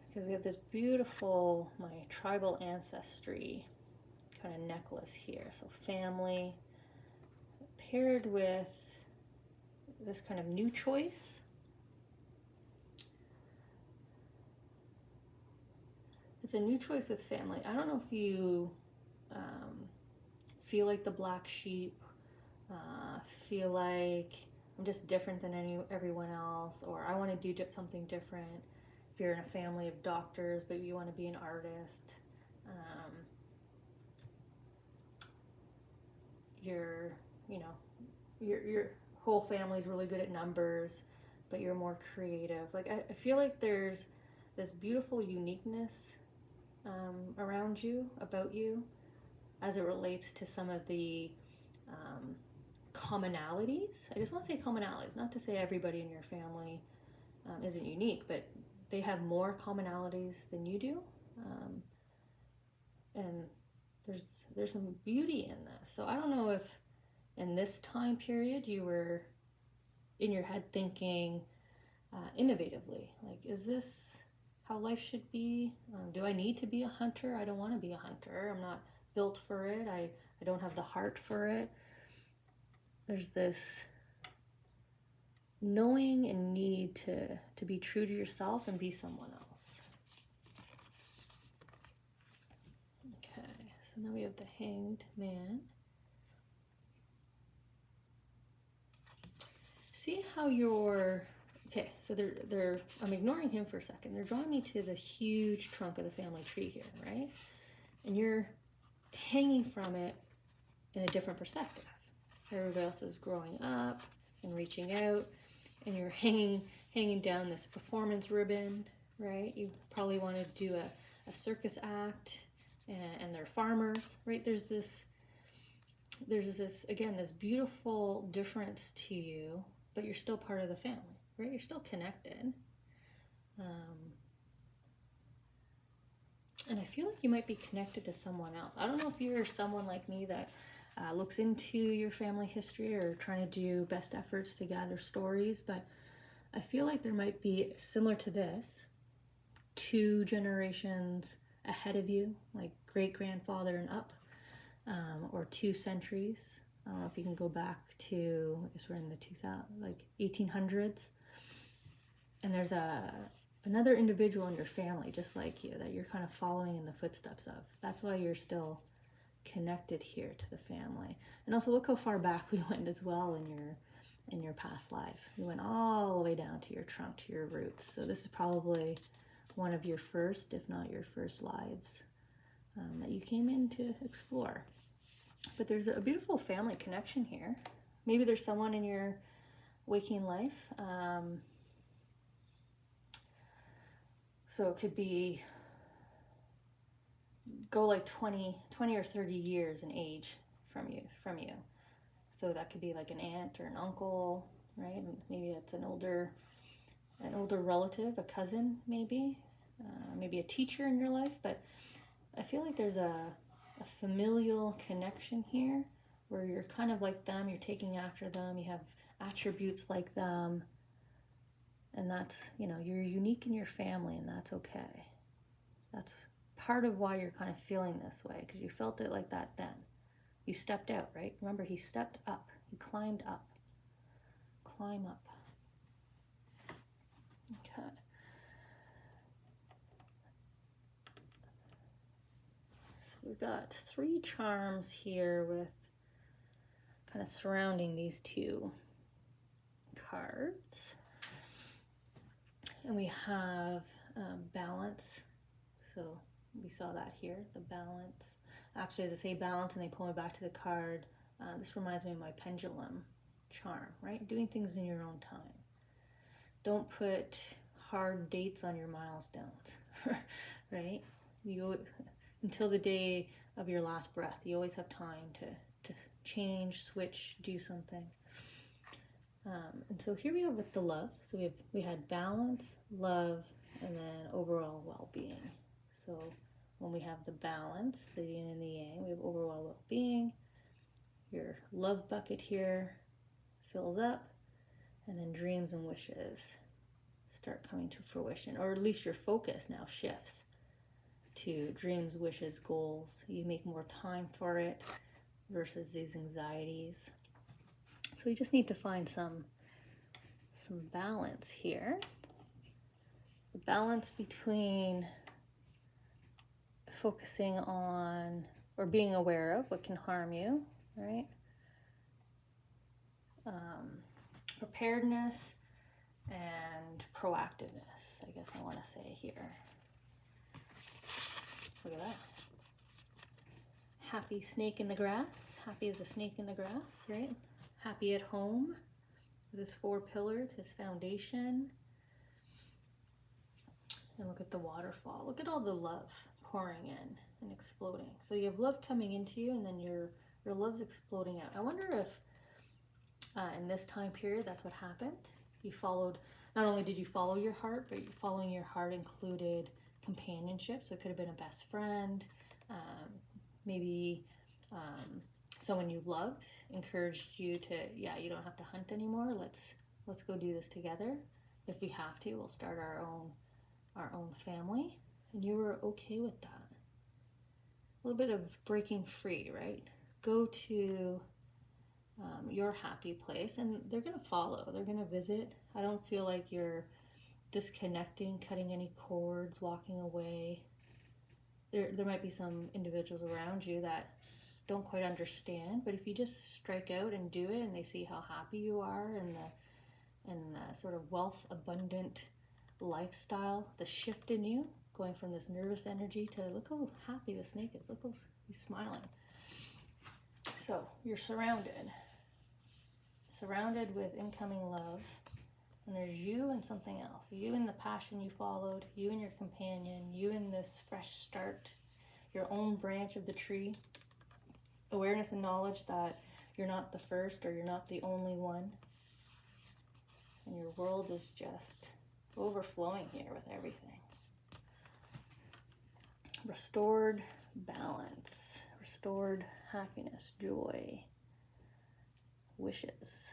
because we have this beautiful, my tribal ancestry kind of necklace here. So family paired with this kind of new choice. It's a new choice with family. I don't know if you feel like the black sheep, feel like I'm just different than everyone else, or I want to do something different. If you're in a family of doctors but you want to be an artist, your whole family's really good at numbers, but you're more creative. Like I feel like there's this beautiful uniqueness around you, about you, as it relates to some of the commonalities. I just want to say commonalities, not to say everybody in your family isn't unique, but they have more commonalities than you do. And there's some beauty in this. So I don't know if in this time period you were in your head thinking innovatively, like, is this how life should be? Do I need to be a hunter? I don't want to be a hunter. I'm not built for it. I don't have the heart for it. There's this knowing and need to be true to yourself and be someone else. Okay, so now we have the Hanged Man. See how you're, okay, so they're I'm ignoring him for a second. They're drawing me to the huge trunk of the family tree here, right? And you're hanging from it in a different perspective. Everybody else is growing up and reaching out, and you're hanging down this performance ribbon, right? You probably want to do a circus act, and they're farmers, right? There's this again, this beautiful difference to you, but you're still part of the family, right? You're still connected. And I feel like you might be connected to someone else. I don't know if you're someone like me that looks into your family history or trying to do best efforts to gather stories, but I feel like there might be, similar to this, 2 generations ahead of you, like great-grandfather and up, or 2 centuries. I don't know if you can go back to, I guess we're in the 1800s, and there's another individual in your family just like you that you're kind of following in the footsteps of. That's why you're still connected here to the family. And also look how far back we went as well in your past lives. We went all the way down to your trunk, to your roots. So this is probably one of your first, if not your first lives that you came in to explore. But there's a beautiful family connection here. Maybe there's someone in your waking life. So it could be, go like 20 or 30 years in age from you. So that could be like an aunt or an uncle, right? And maybe it's an older relative, a cousin, maybe a teacher in your life. But I feel like there's a familial connection here where you're kind of like them, you're taking after them, you have attributes like them, and that's, you're unique in your family, and that's okay. That's part of why you're kind of feeling this way, because you felt it like that then. You stepped out, right? Remember, he stepped up, he climbed up. Climb up. Okay. We've got 3 charms here with kind of surrounding these 2 cards. And we have balance. So we saw that here, the balance. Actually, as I say balance and they pull me back to the card, this reminds me of my pendulum charm, right? Doing things in your own time. Don't put hard dates on your milestones, right? Until the day of your last breath, you always have time to change, switch, do something. And so here we are with the love. So we had balance, love, and then overall well-being. So when we have the balance, the yin and the yang, we have overall well-being. Your love bucket here fills up, and then dreams and wishes start coming to fruition, or at least your focus now shifts to dreams, wishes, goals. You make more time for it versus these anxieties. So you just need to find some balance here. The balance between focusing on or being aware of what can harm you, right? Preparedness and proactiveness, I guess I want to say here. Look at that. Happy snake in the grass. Happy as a snake in the grass, right? Happy at home with his 4 pillars, his foundation. And look at the waterfall. Look at all the love pouring in and exploding. So you have love coming into you, and then your love's exploding out. I wonder if in this time period that's what happened. You followed, not only did you follow your heart, but following your heart included companionship. So it could have been a best friend, Maybe someone you loved encouraged you to, yeah, you don't have to hunt anymore. Let's go do this together. If we have to, we'll start our own family. And you were okay with that. A little bit of breaking free, right? Go to your happy place, and they're going to follow. They're going to visit. I don't feel like you're disconnecting, cutting any cords, walking away. There might be some individuals around you that don't quite understand, but if you just strike out and do it, and they see how happy you are, and the sort of wealth abundant lifestyle, the shift in you, going from this nervous energy to look how happy the snake is. Look how he's smiling. So you're surrounded with incoming love, and there's you and something else. You and the passion you followed, you and your companion, you and this fresh start, your own branch of the tree. Awareness and knowledge that you're not the first or you're not the only one. And your world is just overflowing here with everything. Restored balance, restored happiness, joy, wishes.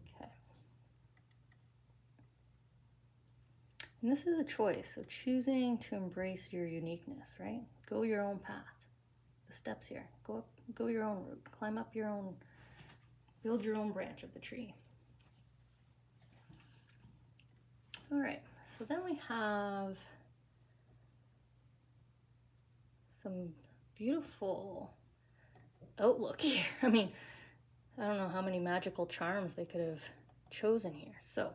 Okay. And this is a choice, so choosing to embrace your uniqueness, right? Go your own path. The steps here. Go your own route. Climb up your own, build your own branch of the tree. All right, so then we have some beautiful outlook here. I mean, I don't know how many magical charms they could have chosen here. So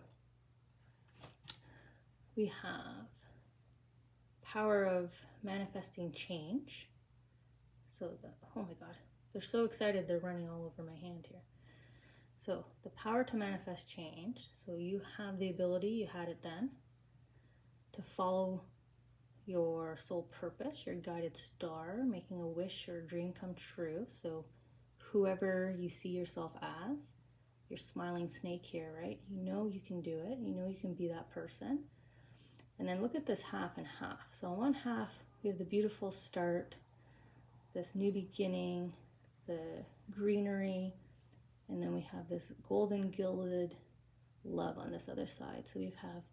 we have power of manifesting change. So oh my God, they're so excited they're running all over my hand here. So the power to manifest change. So you have the ability, you had it then, to follow your soul purpose, your guided star, making a wish or a dream come true. So whoever you see yourself as, your smiling snake here, right? You know you can do it. You know you can be that person. And then look at this half and half. So on one half, we have the beautiful start, this new beginning, the greenery, and then we have this golden gilded love on this other side. So we have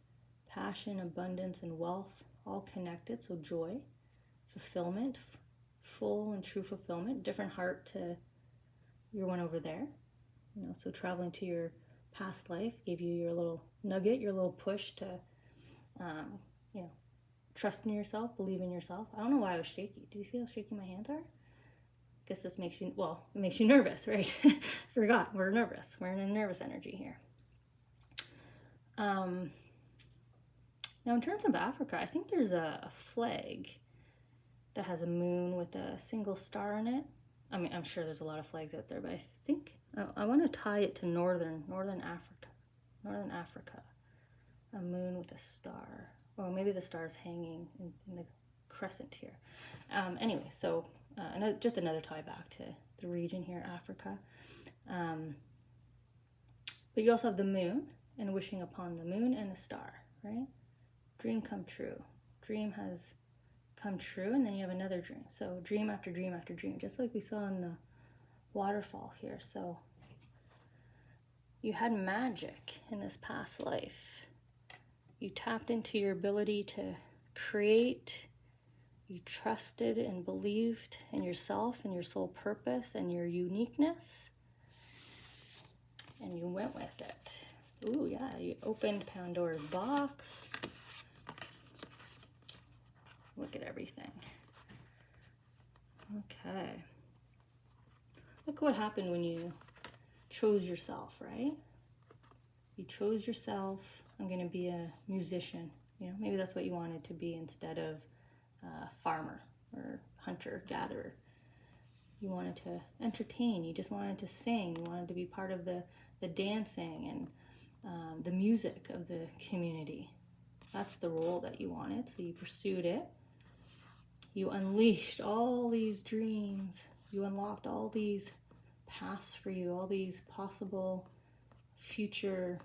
passion, abundance, and wealth all connected. So joy, fulfillment, full and true fulfillment, different heart to your one over there. You know, so traveling to your past life gave you your little nugget, your little push to, you know, trust in yourself, believe in yourself. I don't know why I was shaky. Do you see how shaky my hands are? I guess this makes you, well, it makes you nervous, right? Forgot, we're nervous. We're in a nervous energy here. Now, in terms of Africa, I think there's a flag that has a moon with a single star in it. I mean, I'm sure there's a lot of flags out there, but I think I want to tie it to northern Africa. A moon with a star. Well, maybe the star's hanging in the crescent here. Anyway, so just another tie back to the region here, Africa. But you also have the moon and wishing upon the moon and the star, right? Dream come true. Dream has come true, and then you have another dream. So dream after dream after dream, just like we saw in the waterfall here. So you had magic in this past life. You tapped into your ability to create. You trusted and believed in yourself and your soul purpose and your uniqueness. And you went with it. Ooh, yeah, you opened Pandora's box. Look at everything. Okay. Look what happened when you chose yourself, right? You chose yourself. I'm going to be a musician. You know, maybe that's what you wanted to be instead of farmer or hunter, gatherer. You wanted to entertain. You just wanted to sing. You wanted to be part of the dancing and the music of the community. That's the role that you wanted, so you pursued it. You unleashed all these dreams. You unlocked all these paths for you, all these possible future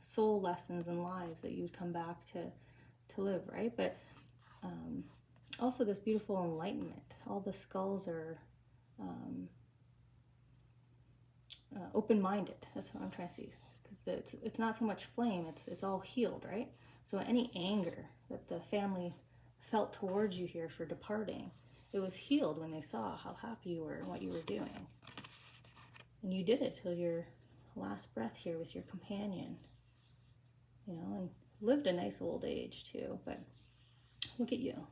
soul lessons and lives that you would come back to live, right? But Also this beautiful enlightenment. All the skulls are open-minded. That's what I'm trying to see. Because it's not so much flame, it's all healed, right? So any anger that the family felt towards you here for departing, it was healed when they saw how happy you were and what you were doing. And you did it till your last breath here with your companion, you know, and lived a nice old age too. But look at you,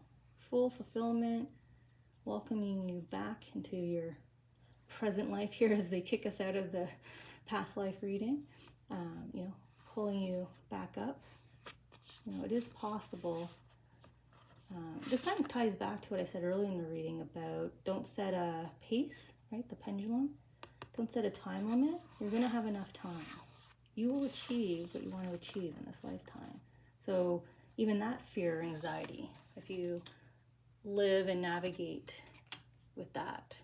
full fulfillment, welcoming you back into your present life here as they kick us out of the past life reading, you know, pulling you back up. You know, it is possible. This kind of ties back to what I said earlier in the reading about don't set a pace, right? The pendulum. Don't set a time limit. You're going to have enough time. You will achieve what you want to achieve in this lifetime. So even that fear or anxiety, if you live and navigate with that,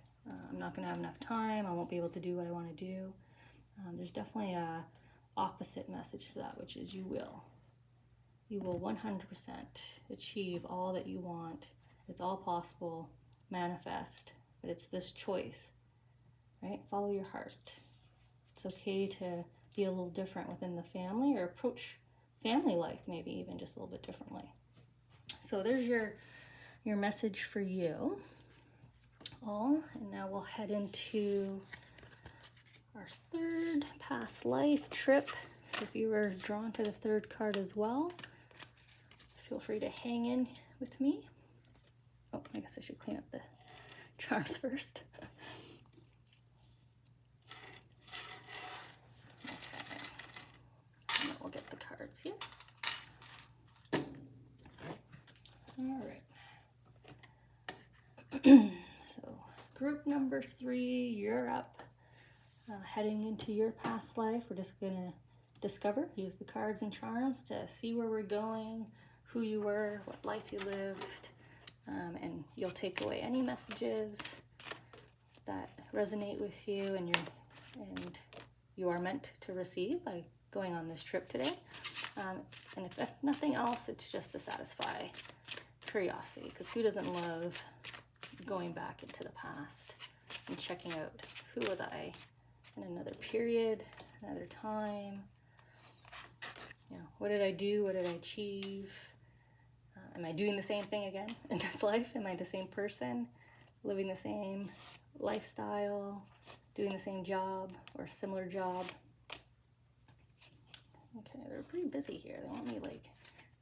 I'm not going to have enough time, I won't be able to do what I want to do. There's definitely a opposite message to that, which is you will. You will 100% achieve all that you want. It's all possible, manifest, but it's this choice, right? Follow your heart. It's okay to be a little different within the family or approach family life maybe even just a little bit differently. So there's your message for you all. And now we'll head into our third past life trip. So if you were drawn to the third card as well, feel free to hang in with me. Oh, I guess I should clean up the charms first. We'll get the cards here. All right. So group number 3, you're up. Heading into your past life, we're just going to discover, use the cards and charms to see where we're going, who you were, what life you lived, and you'll take away any messages that resonate with you and you are meant to receive by going on this trip today. And if nothing else, it's just to satisfy curiosity, because who doesn't love going back into the past and checking out who was I in another period, another time. You know, what did I do? What did I achieve? Am I doing the same thing again in this life? Am I the same person, living the same lifestyle, doing the same job or a similar job? Okay, they're pretty busy here. They want me like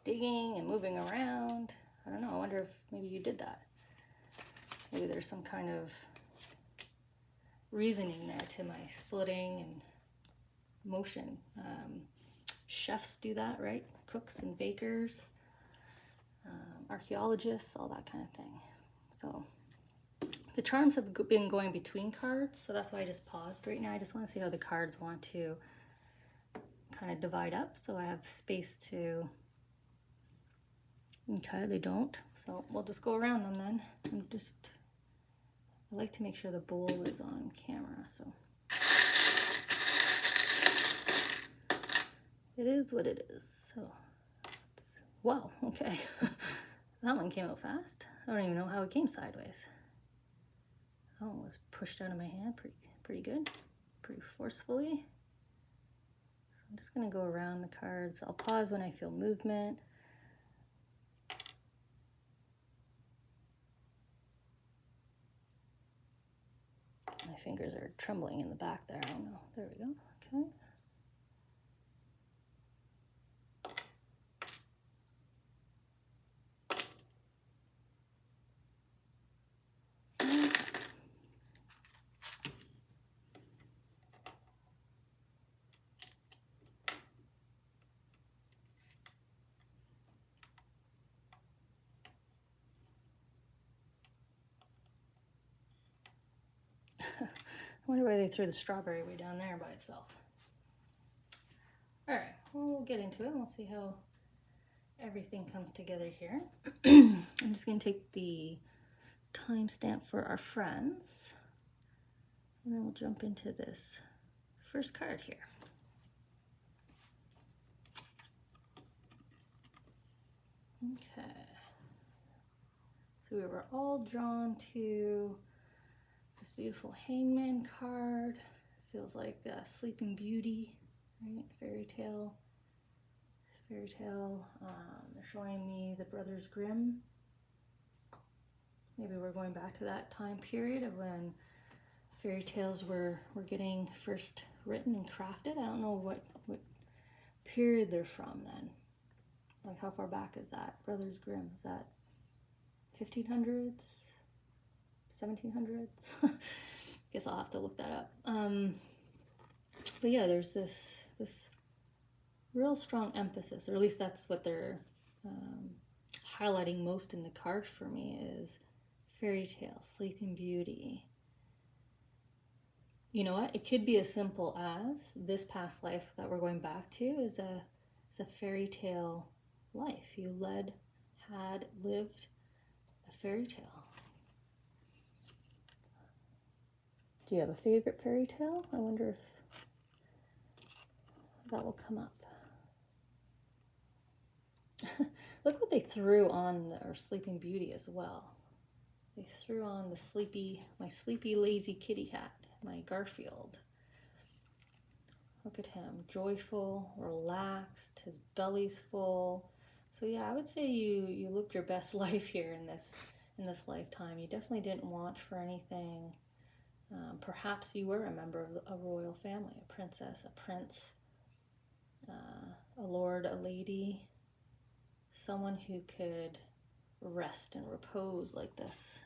digging and moving around. I don't know. I wonder if maybe you did that. Maybe there's some kind of reasoning there to my splitting and motion. Chefs do that, right? Cooks and bakers, archaeologists, all that kind of thing. So the charms have been going between cards, so that's why I just paused right now. I just want to see how the cards want to kind of divide up, so I have space to. Okay, they don't, so we'll just go around them then. I like to make sure the bowl is on camera, so it is what it is. So wow, okay. That one came out fast. I don't even know how it came sideways. Oh, it was pushed out of my hand pretty good, pretty forcefully. So I'm just gonna go around the cards. I'll pause when I feel movement. My fingers are trembling in the back there. I don't know. There we go. Okay. I wonder why they threw the strawberry way down there by itself. All right, well, we'll get into it and we'll see how everything comes together here. I'm just going to take the timestamp for our friends, and then we'll jump into this first card here. Okay. So we were all drawn to this beautiful hangman card. Feels like the Sleeping Beauty, right? Fairy tale. They're showing me the Brothers Grimm. Maybe we're going back to that time period of when fairy tales were getting first written and crafted. I don't know what period they're from then. Like, how far back is that? Brothers Grimm, is that 1500s? 1700s? Guess I'll have to look that up. But yeah, there's this real strong emphasis, or at least that's what they're highlighting most in the card for me, is fairy tale, Sleeping Beauty. You know what? It could be as simple as this past life that we're going back to is a fairy tale life. You lived a fairy tale. Do you have a favorite fairy tale? I wonder if that will come up. Look what they threw on our Sleeping Beauty as well. They threw on my sleepy lazy kitty cat, my Garfield. Look at him, joyful, relaxed, his belly's full. So yeah, I would say you lived your best life here in this lifetime. You definitely didn't want for anything. Perhaps you were a member of a royal family, a princess, a prince, a lord, a lady, someone who could rest and repose like this.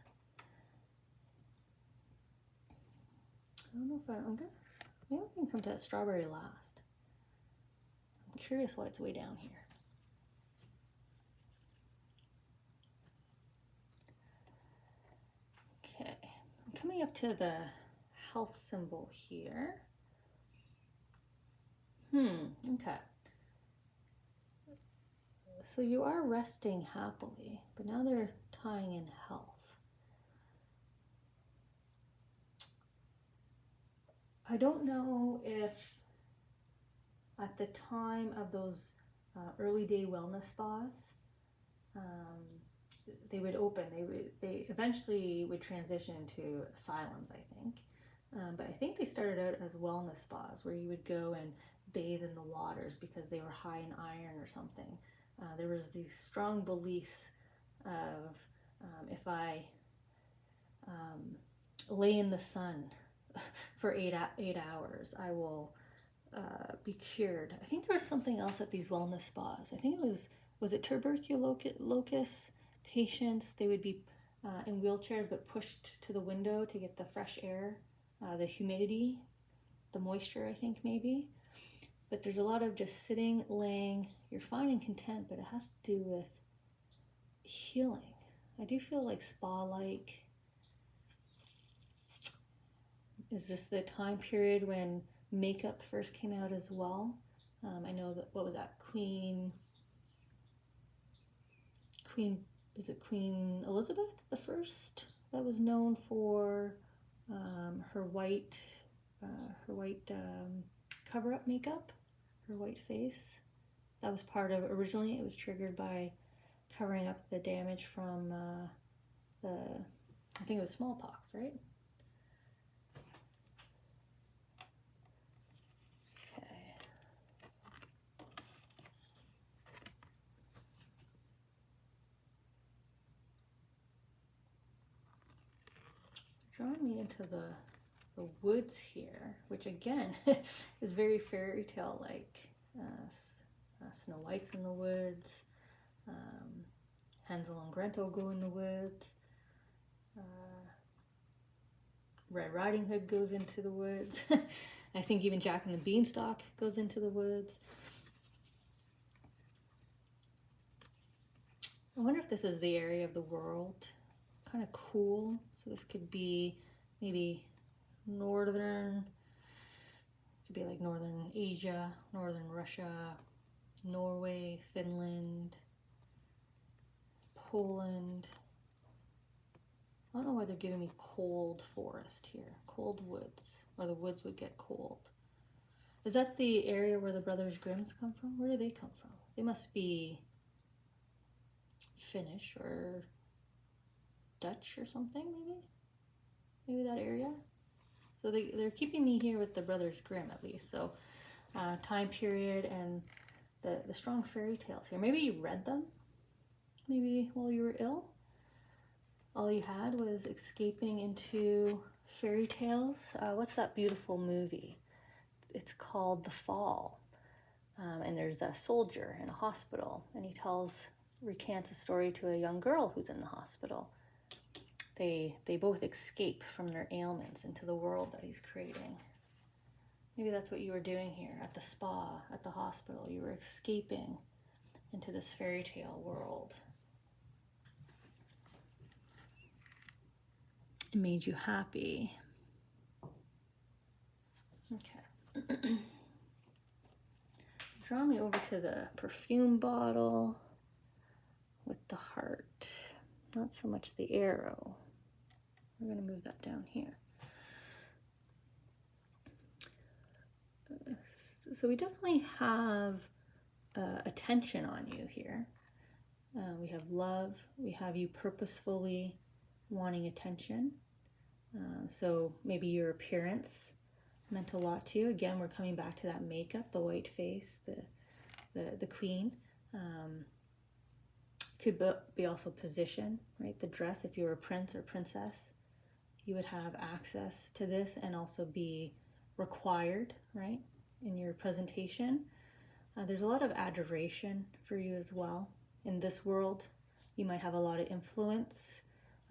I don't know if maybe we can come to that strawberry last. I'm curious why it's way down here. Okay, I'm coming up to the health symbol here. Okay. So you are resting happily, but now they're tying in health. I don't know if at the time of those early day wellness spas, they would open. They eventually would transition into asylums, I think. But I think they started out as wellness spas where you would go and bathe in the waters because they were high in iron or something. There was these strong beliefs of if I lay in the sun for 8 hours, I will be cured. I think there was something else at these wellness spas. I think it was it tuberculosis patients? They would be in wheelchairs but pushed to the window to get the fresh air, the humidity, the moisture, I think maybe. But there's a lot of just sitting, laying. You're fine and content, but it has to do with healing. I do feel like spa-like. Is this the time period when makeup first came out as well? I know that, what was that, Queen, is it Queen Elizabeth the First, that was known for her white cover-up makeup, her white face. That was part of, originally it was triggered by covering up the damage from I think it was smallpox, right? Okay. Drawing me into the woods here, which again is very fairy tale like. Snow White's in the woods, Hansel and Gretel go in the woods, Red Riding Hood goes into the woods. I think even Jack and the Beanstalk goes into the woods. I wonder if this is the area of the world. Kind of cool. So this could be maybe northern, could be like northern Asia, northern Russia, Norway, Finland, Poland. I don't know why they're giving me cold forest here, cold woods, or the woods would get cold. Is that the area where the Brothers Grimms come from? Where do they come from? They must be Finnish or Dutch or something, maybe that area. So they're keeping me here with the Brothers Grimm at least. So time period and the strong fairy tales here. Maybe you read them, maybe while you were ill. All you had was escaping into fairy tales. What's that beautiful movie? It's called The Fall. And there's a soldier in a hospital, and he recants a story to a young girl who's in the hospital. They both escape from their ailments into the world that he's creating. Maybe that's what you were doing here at the spa, at the hospital. You were escaping into this fairy tale world. It made you happy. Okay. Draw me over to the perfume bottle with the heart, not so much the arrow. We're going to move that down here. So we definitely have attention on you here. We have love. We have you purposefully wanting attention. So maybe your appearance meant a lot to you. Again, we're coming back to that makeup, the white face, the queen. Could be also position, right? The dress, if you were a prince or princess, you would have access to this and also be required, right, in your presentation. There's a lot of adoration for you as well. In this world, you might have a lot of influence.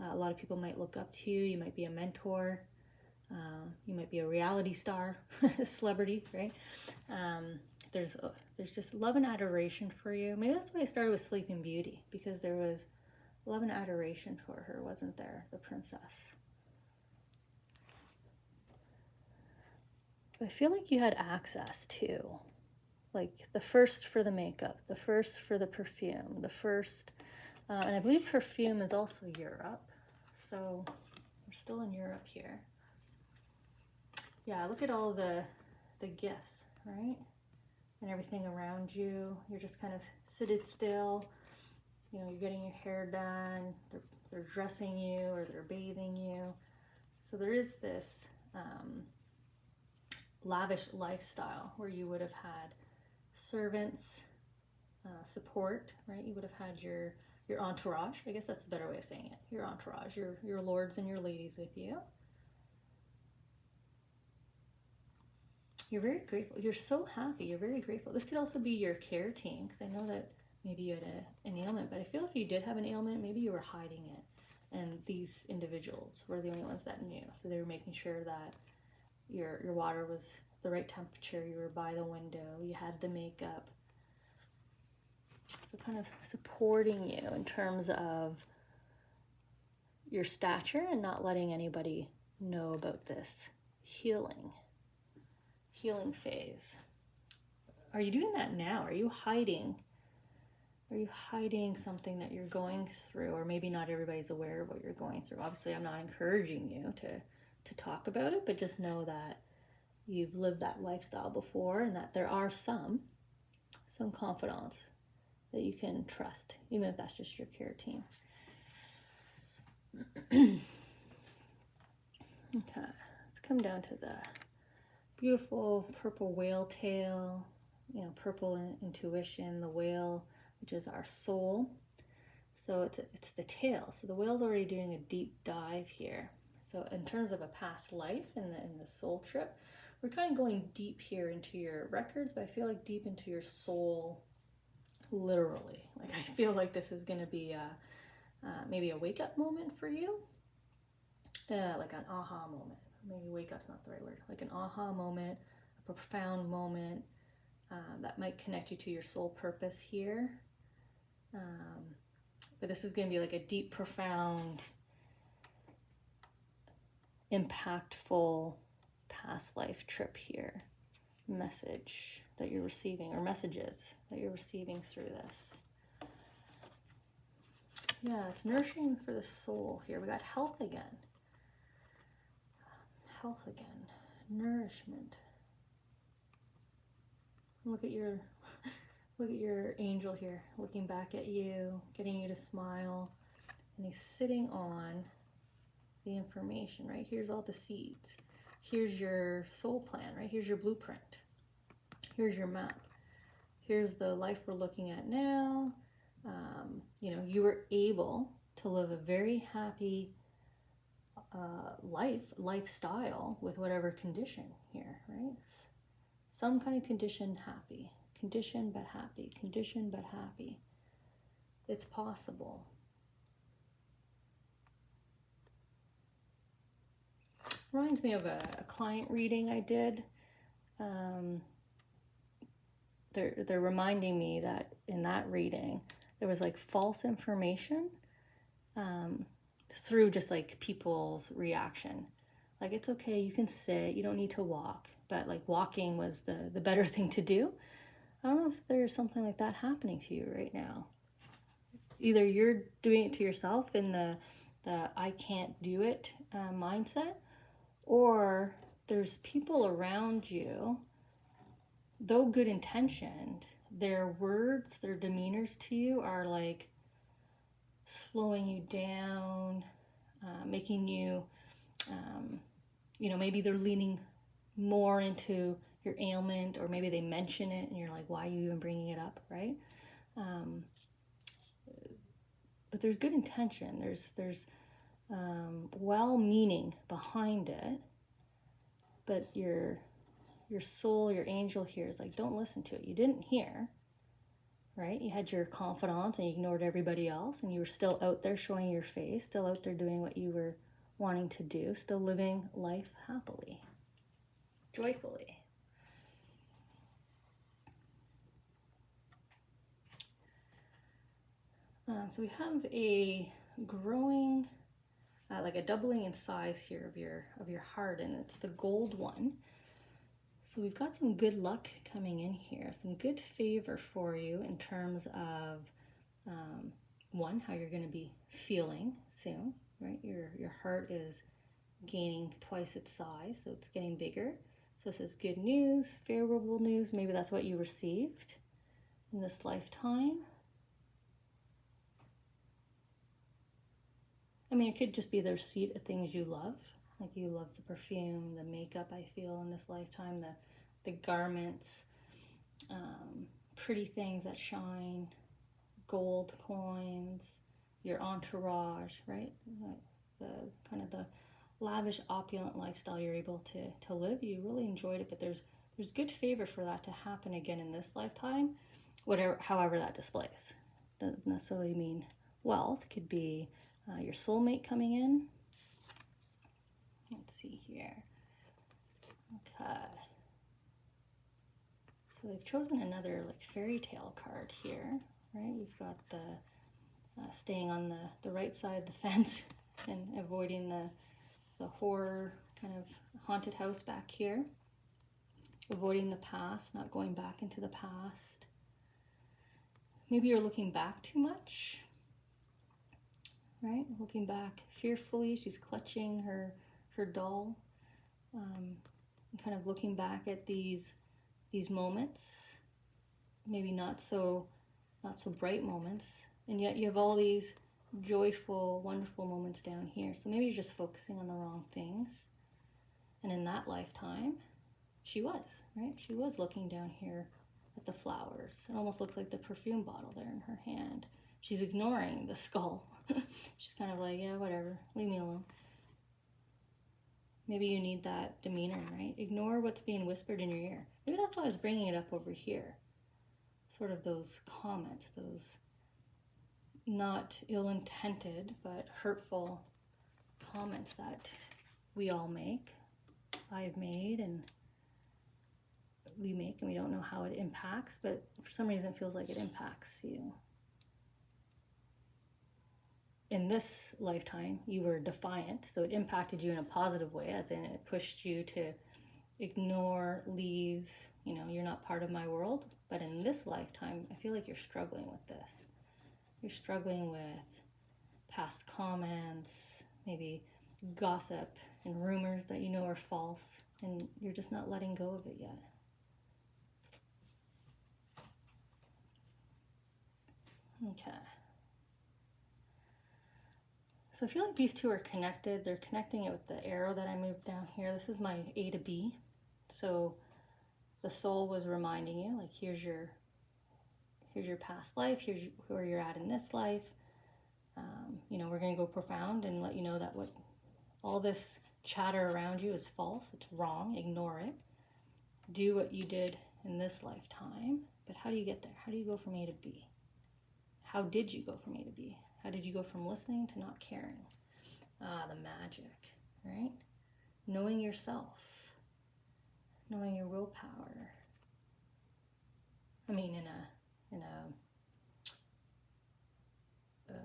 A lot of people might look up to you. You might be a mentor. You might be a reality star, a celebrity, right? There's just love and adoration for you. Maybe that's why I started with Sleeping Beauty, because there was love and adoration for her, wasn't there, the princess? But I feel like you had access to, like, the first for the makeup, the first for the perfume, the first, and I believe perfume is also Europe. So we're still in Europe here. Yeah, look at all the gifts, right? And everything around you. You're just kind of seated still. You know, you're getting your hair done. They're dressing you or they're bathing you. So there is this lavish lifestyle where you would have had servants, support, right? You would have had your entourage. I guess that's the better way of saying it. Your entourage, your lords and your ladies with you. You're very grateful. You're so happy. You're very grateful. This could also be your care team, because I know that maybe you had an ailment, but I feel if you did have an ailment, maybe you were hiding it. And these individuals were the only ones that knew. So they were making sure that your water was the right temperature. You were by the window. You had the makeup. So kind of supporting you in terms of your stature and not letting anybody know about this healing phase. Are you doing that now? Are you hiding something that you're going through? Or maybe not everybody's aware of what you're going through. Obviously, I'm not encouraging you to talk about it, but just know that you've lived that lifestyle before and that there are some confidants that you can trust, even if that's just your care team. Okay, let's come down to the beautiful purple whale tail, you know, purple intuition, the whale, which is our soul. So it's the tail. So the whale's already doing a deep dive here. So in terms of a past life in the soul trip, we're kind of going deep here into your records, but I feel like deep into your soul, literally. Like I feel like this is going to be maybe a wake up moment for you, like an aha moment. Maybe wake up's not the right word. Like an aha moment, a profound moment that might connect you to your soul purpose here. But this is going to be like a deep, profound, impactful past life trip here. Message that you're receiving, or messages that you're receiving through this. Yeah, it's nourishing for the soul here. We got health again. Health again. Nourishment. Look at your angel here, looking back at you, getting you to smile, and he's sitting on the information, right? Here's all the seeds. Here's your soul plan, right? Here's your blueprint. Here's your map. Here's the life we're looking at now. You know, you were able to live a very happy lifestyle with whatever condition here, right? Some kind of condition, happy. Condition but happy. Condition but happy. It's possible. Reminds me of a client reading I did. They're reminding me that in that reading there was like false information through just like people's reaction. Like, it's okay, you can sit, you don't need to walk, but like walking was the better thing to do. I don't know if there's something like that happening to you right now. Either you're doing it to yourself in the I can't do it mindset, or there's people around you, though good intentioned, their words, their demeanors to you are like slowing you down, making you, you know, maybe they're leaning more into your ailment, or maybe they mention it and you're like, why are you even bringing it up, right? But there's good intention. There's well-meaning behind it, but your soul, your angel here is like, don't listen to it. You didn't hear, right? You had your confidants and you ignored everybody else, and you were still out there showing your face, still out there doing what you were wanting to do, still living life happily, joyfully. So we have a growing, like a doubling in size here of your heart, and it's the gold one. So we've got some good luck coming in here, some good favor for you in terms of one, how you're going to be feeling soon, right? Your heart is gaining twice its size, so it's getting bigger. So this is good news, favorable news. Maybe that's what you received in this lifetime. I mean, it could just be the receipt of things you love. Like, you love the perfume, the makeup, I feel, in this lifetime, the garments, pretty things that shine, gold coins, your entourage, right? The kind of the lavish, opulent lifestyle you're able to live. You really enjoyed it, but there's good favor for that to happen again in this lifetime, however that displays. Doesn't necessarily mean wealth. Could be your soulmate coming in. Let's see here. Okay. So they've chosen another like fairy tale card here, right? We've got the staying on the right side of the fence and avoiding the horror kind of haunted house back here. Avoiding the past, not going back into the past. Maybe you're looking back too much, right? Looking back fearfully. She's clutching her doll, and kind of looking back at these moments, maybe not so bright moments, and yet you have all these joyful, wonderful moments down here. So maybe you're just focusing on the wrong things. And in that lifetime, she was, right? She was looking down here at the flowers. It almost looks like the perfume bottle there in her hand. She's ignoring the skull. She's kind of like, yeah, whatever, leave me alone. Maybe you need that demeanor, right? Ignore what's being whispered in your ear. Maybe that's why I was bringing it up over here. Sort of those comments, those not ill-intended but hurtful comments that we all make, I've made, and we make, and we don't know how it impacts, but for some reason it feels like it impacts you. In this lifetime, you were defiant, so it impacted you in a positive way, as in it pushed you to ignore, leave, you know, you're not part of my world. But in this lifetime, I feel like you're struggling with this. You're struggling with past comments, maybe gossip and rumors that you know are false, and you're just not letting go of it yet. Okay. So I feel like these two are connected. They're connecting it with the arrow that I moved down here. This is my A to B. So the soul was reminding you, like, here's your past life, here's where you're at in this life. You know, we're going to go profound and let you know that what all this chatter around you is false. It's wrong. Ignore it. Do what you did in this lifetime. But how do you get there? How do you go from A to B? How did you go from A to B? How did you go from listening to not caring? The magic, right? Knowing yourself, knowing your willpower. I mean, in a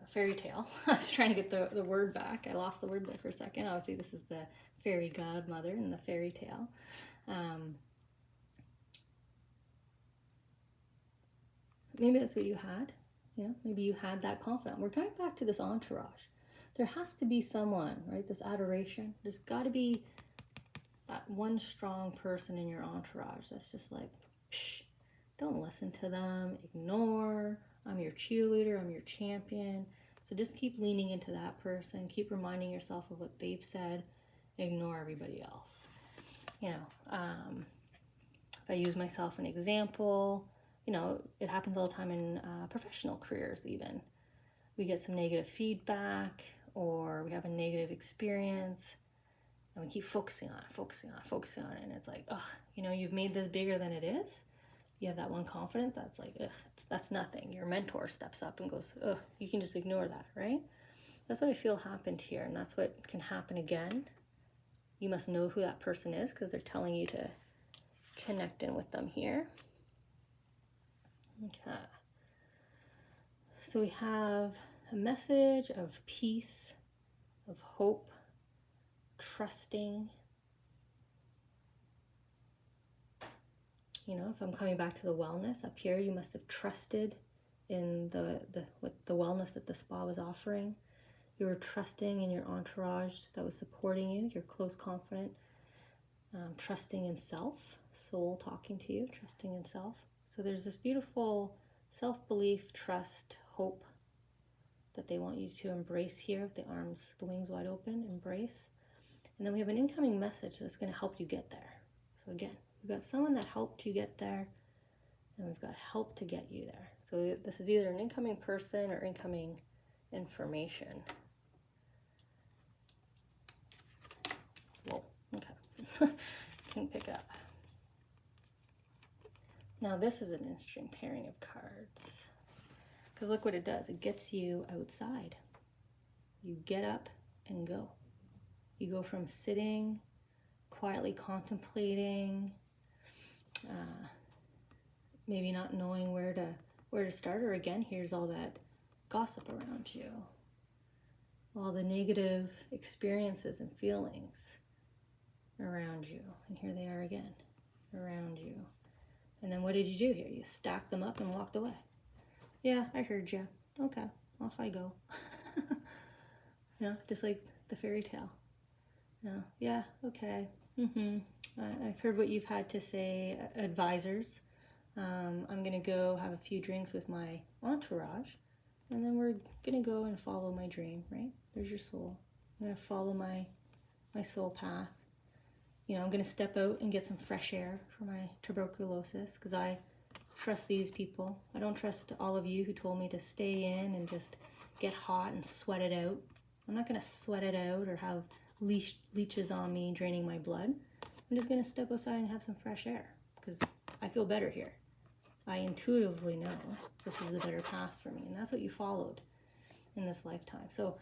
fairy tale. I was trying to get the word back. I lost the word there for a second. Obviously, this is the fairy godmother in the fairy tale. Maybe that's what you had. You know, maybe you had that confidence. We're coming back to this entourage. There has to be someone, right? This adoration. There's got to be that one strong person in your entourage that's just like, psh, don't listen to them. Ignore. I'm your cheerleader. I'm your champion. So just keep leaning into that person. Keep reminding yourself of what they've said. Ignore everybody else. You know, if I use myself an example, you know, it happens all the time in professional careers even. We get some negative feedback or we have a negative experience and we keep focusing on it. And it's like, ugh, you know, you've made this bigger than it is. You have that one confident that's like, ugh, that's nothing. Your mentor steps up and goes, ugh, you can just ignore that, right? That's what I feel happened here, and that's what can happen again. You must know who that person is because they're telling you to connect in with them here. Okay. So we have a message of peace, of hope, trusting. You know, if I'm coming back to the wellness up here, you must have trusted in the wellness that the spa was offering. You were trusting in your entourage that was supporting you, your close confidant, trusting in self, soul talking to you, trusting in self. So there's this beautiful self-belief, trust, hope that they want you to embrace here with the arms, the wings wide open, embrace. And then we have an incoming message that's going to help you get there. So again, we've got someone that helped you get there, and we've got help to get you there. So this is either an incoming person or incoming information. Whoa, okay. Can pick it up. Now this is an interesting pairing of cards. Because look what it does. It gets you outside. You get up and go. You go from sitting, quietly contemplating, maybe not knowing where to start, or again, here's all that gossip around you, all the negative experiences and feelings around you, and here they are again, around you. And then what did you do here? You stacked them up and walked away. Yeah, I heard you. Okay, off I go. You know, just like the fairy tale. Yeah, okay. I've heard what you've had to say, advisors. I'm gonna go have a few drinks with my entourage, and then we're gonna go and follow my dream, right? There's your soul. I'm gonna follow my soul path. You know, I'm gonna step out and get some fresh air for my tuberculosis because I trust these people. I don't trust all of you who told me to stay in and just get hot and sweat it out. I'm not gonna sweat it out or have leeches on me draining my blood. I'm just gonna step outside and have some fresh air because I feel better here. I intuitively know this is the better path for me, and that's what you followed in this lifetime. So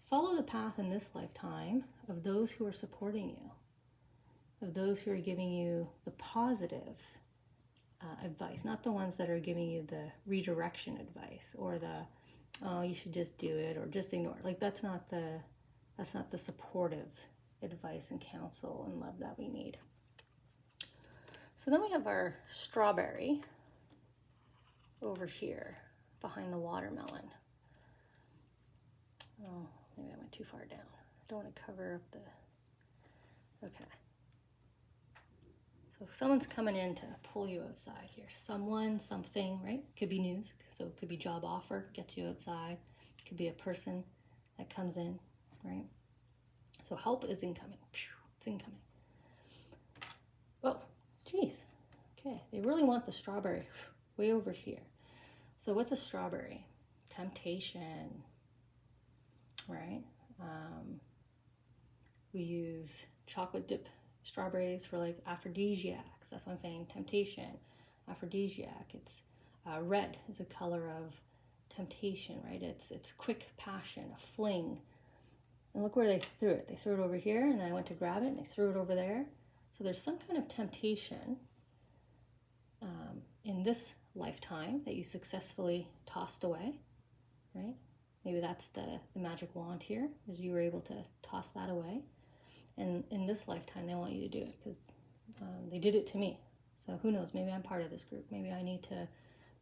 follow the path in this lifetime of those who are supporting you, of those who are giving you the positive advice, not the ones that are giving you the redirection advice or the, oh, you should just do it or just ignore it. Like that's not the supportive advice and counsel and love that we need. So then we have our strawberry over here behind the watermelon. Oh, maybe I went too far down. I don't want to cover up the, okay. So someone's coming in to pull you outside here. Someone, something, right? Could be news. So it could be job offer, gets you outside. It could be a person that comes in, right? So help is incoming. It's incoming. Oh, geez. Okay, they really want the strawberry way over here. So what's a strawberry? Temptation, right? We use chocolate dip strawberries for like aphrodisiacs. That's what I'm saying, temptation, aphrodisiac. It's red is a color of temptation, right? It's quick passion, a fling. And look where they threw it. They threw it over here, and then I went to grab it, and they threw it over there. So there's some kind of temptation in this lifetime that you successfully tossed away, right? Maybe that's the magic wand here, is you were able to toss that away. And in this lifetime, they want you to do it because they did it to me. So who knows? Maybe I'm part of this group. Maybe I need to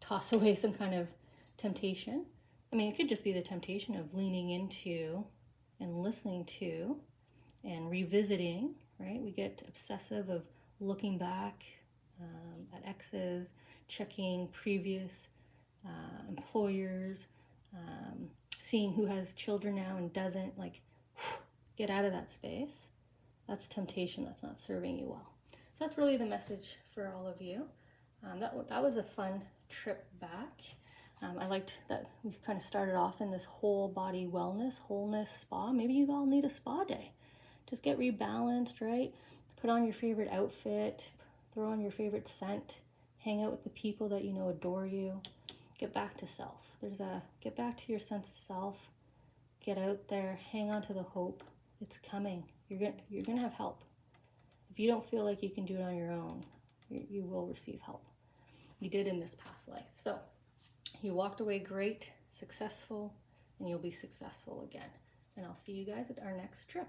toss away some kind of temptation. I mean, it could just be the temptation of leaning into and listening to and revisiting, right? We get obsessive of looking back at exes, checking previous employers, seeing who has children now and doesn't. Like, get out of that space. That's temptation. That's not serving you well. So that's really the message for all of you. That was a fun trip back. I liked that we kind of started off in this whole body wellness, wholeness spa. Maybe you all need a spa day. Just get rebalanced, right? Put on your favorite outfit, throw on your favorite scent, hang out with the people that you know adore you. Get back to self. Get back to your sense of self. Get out there, hang on to the hope. It's coming. You're gonna have help. If you don't feel like you can do it on your own, you will receive help. You did in this past life. So you walked away great, successful, and you'll be successful again. And I'll see you guys at our next trip.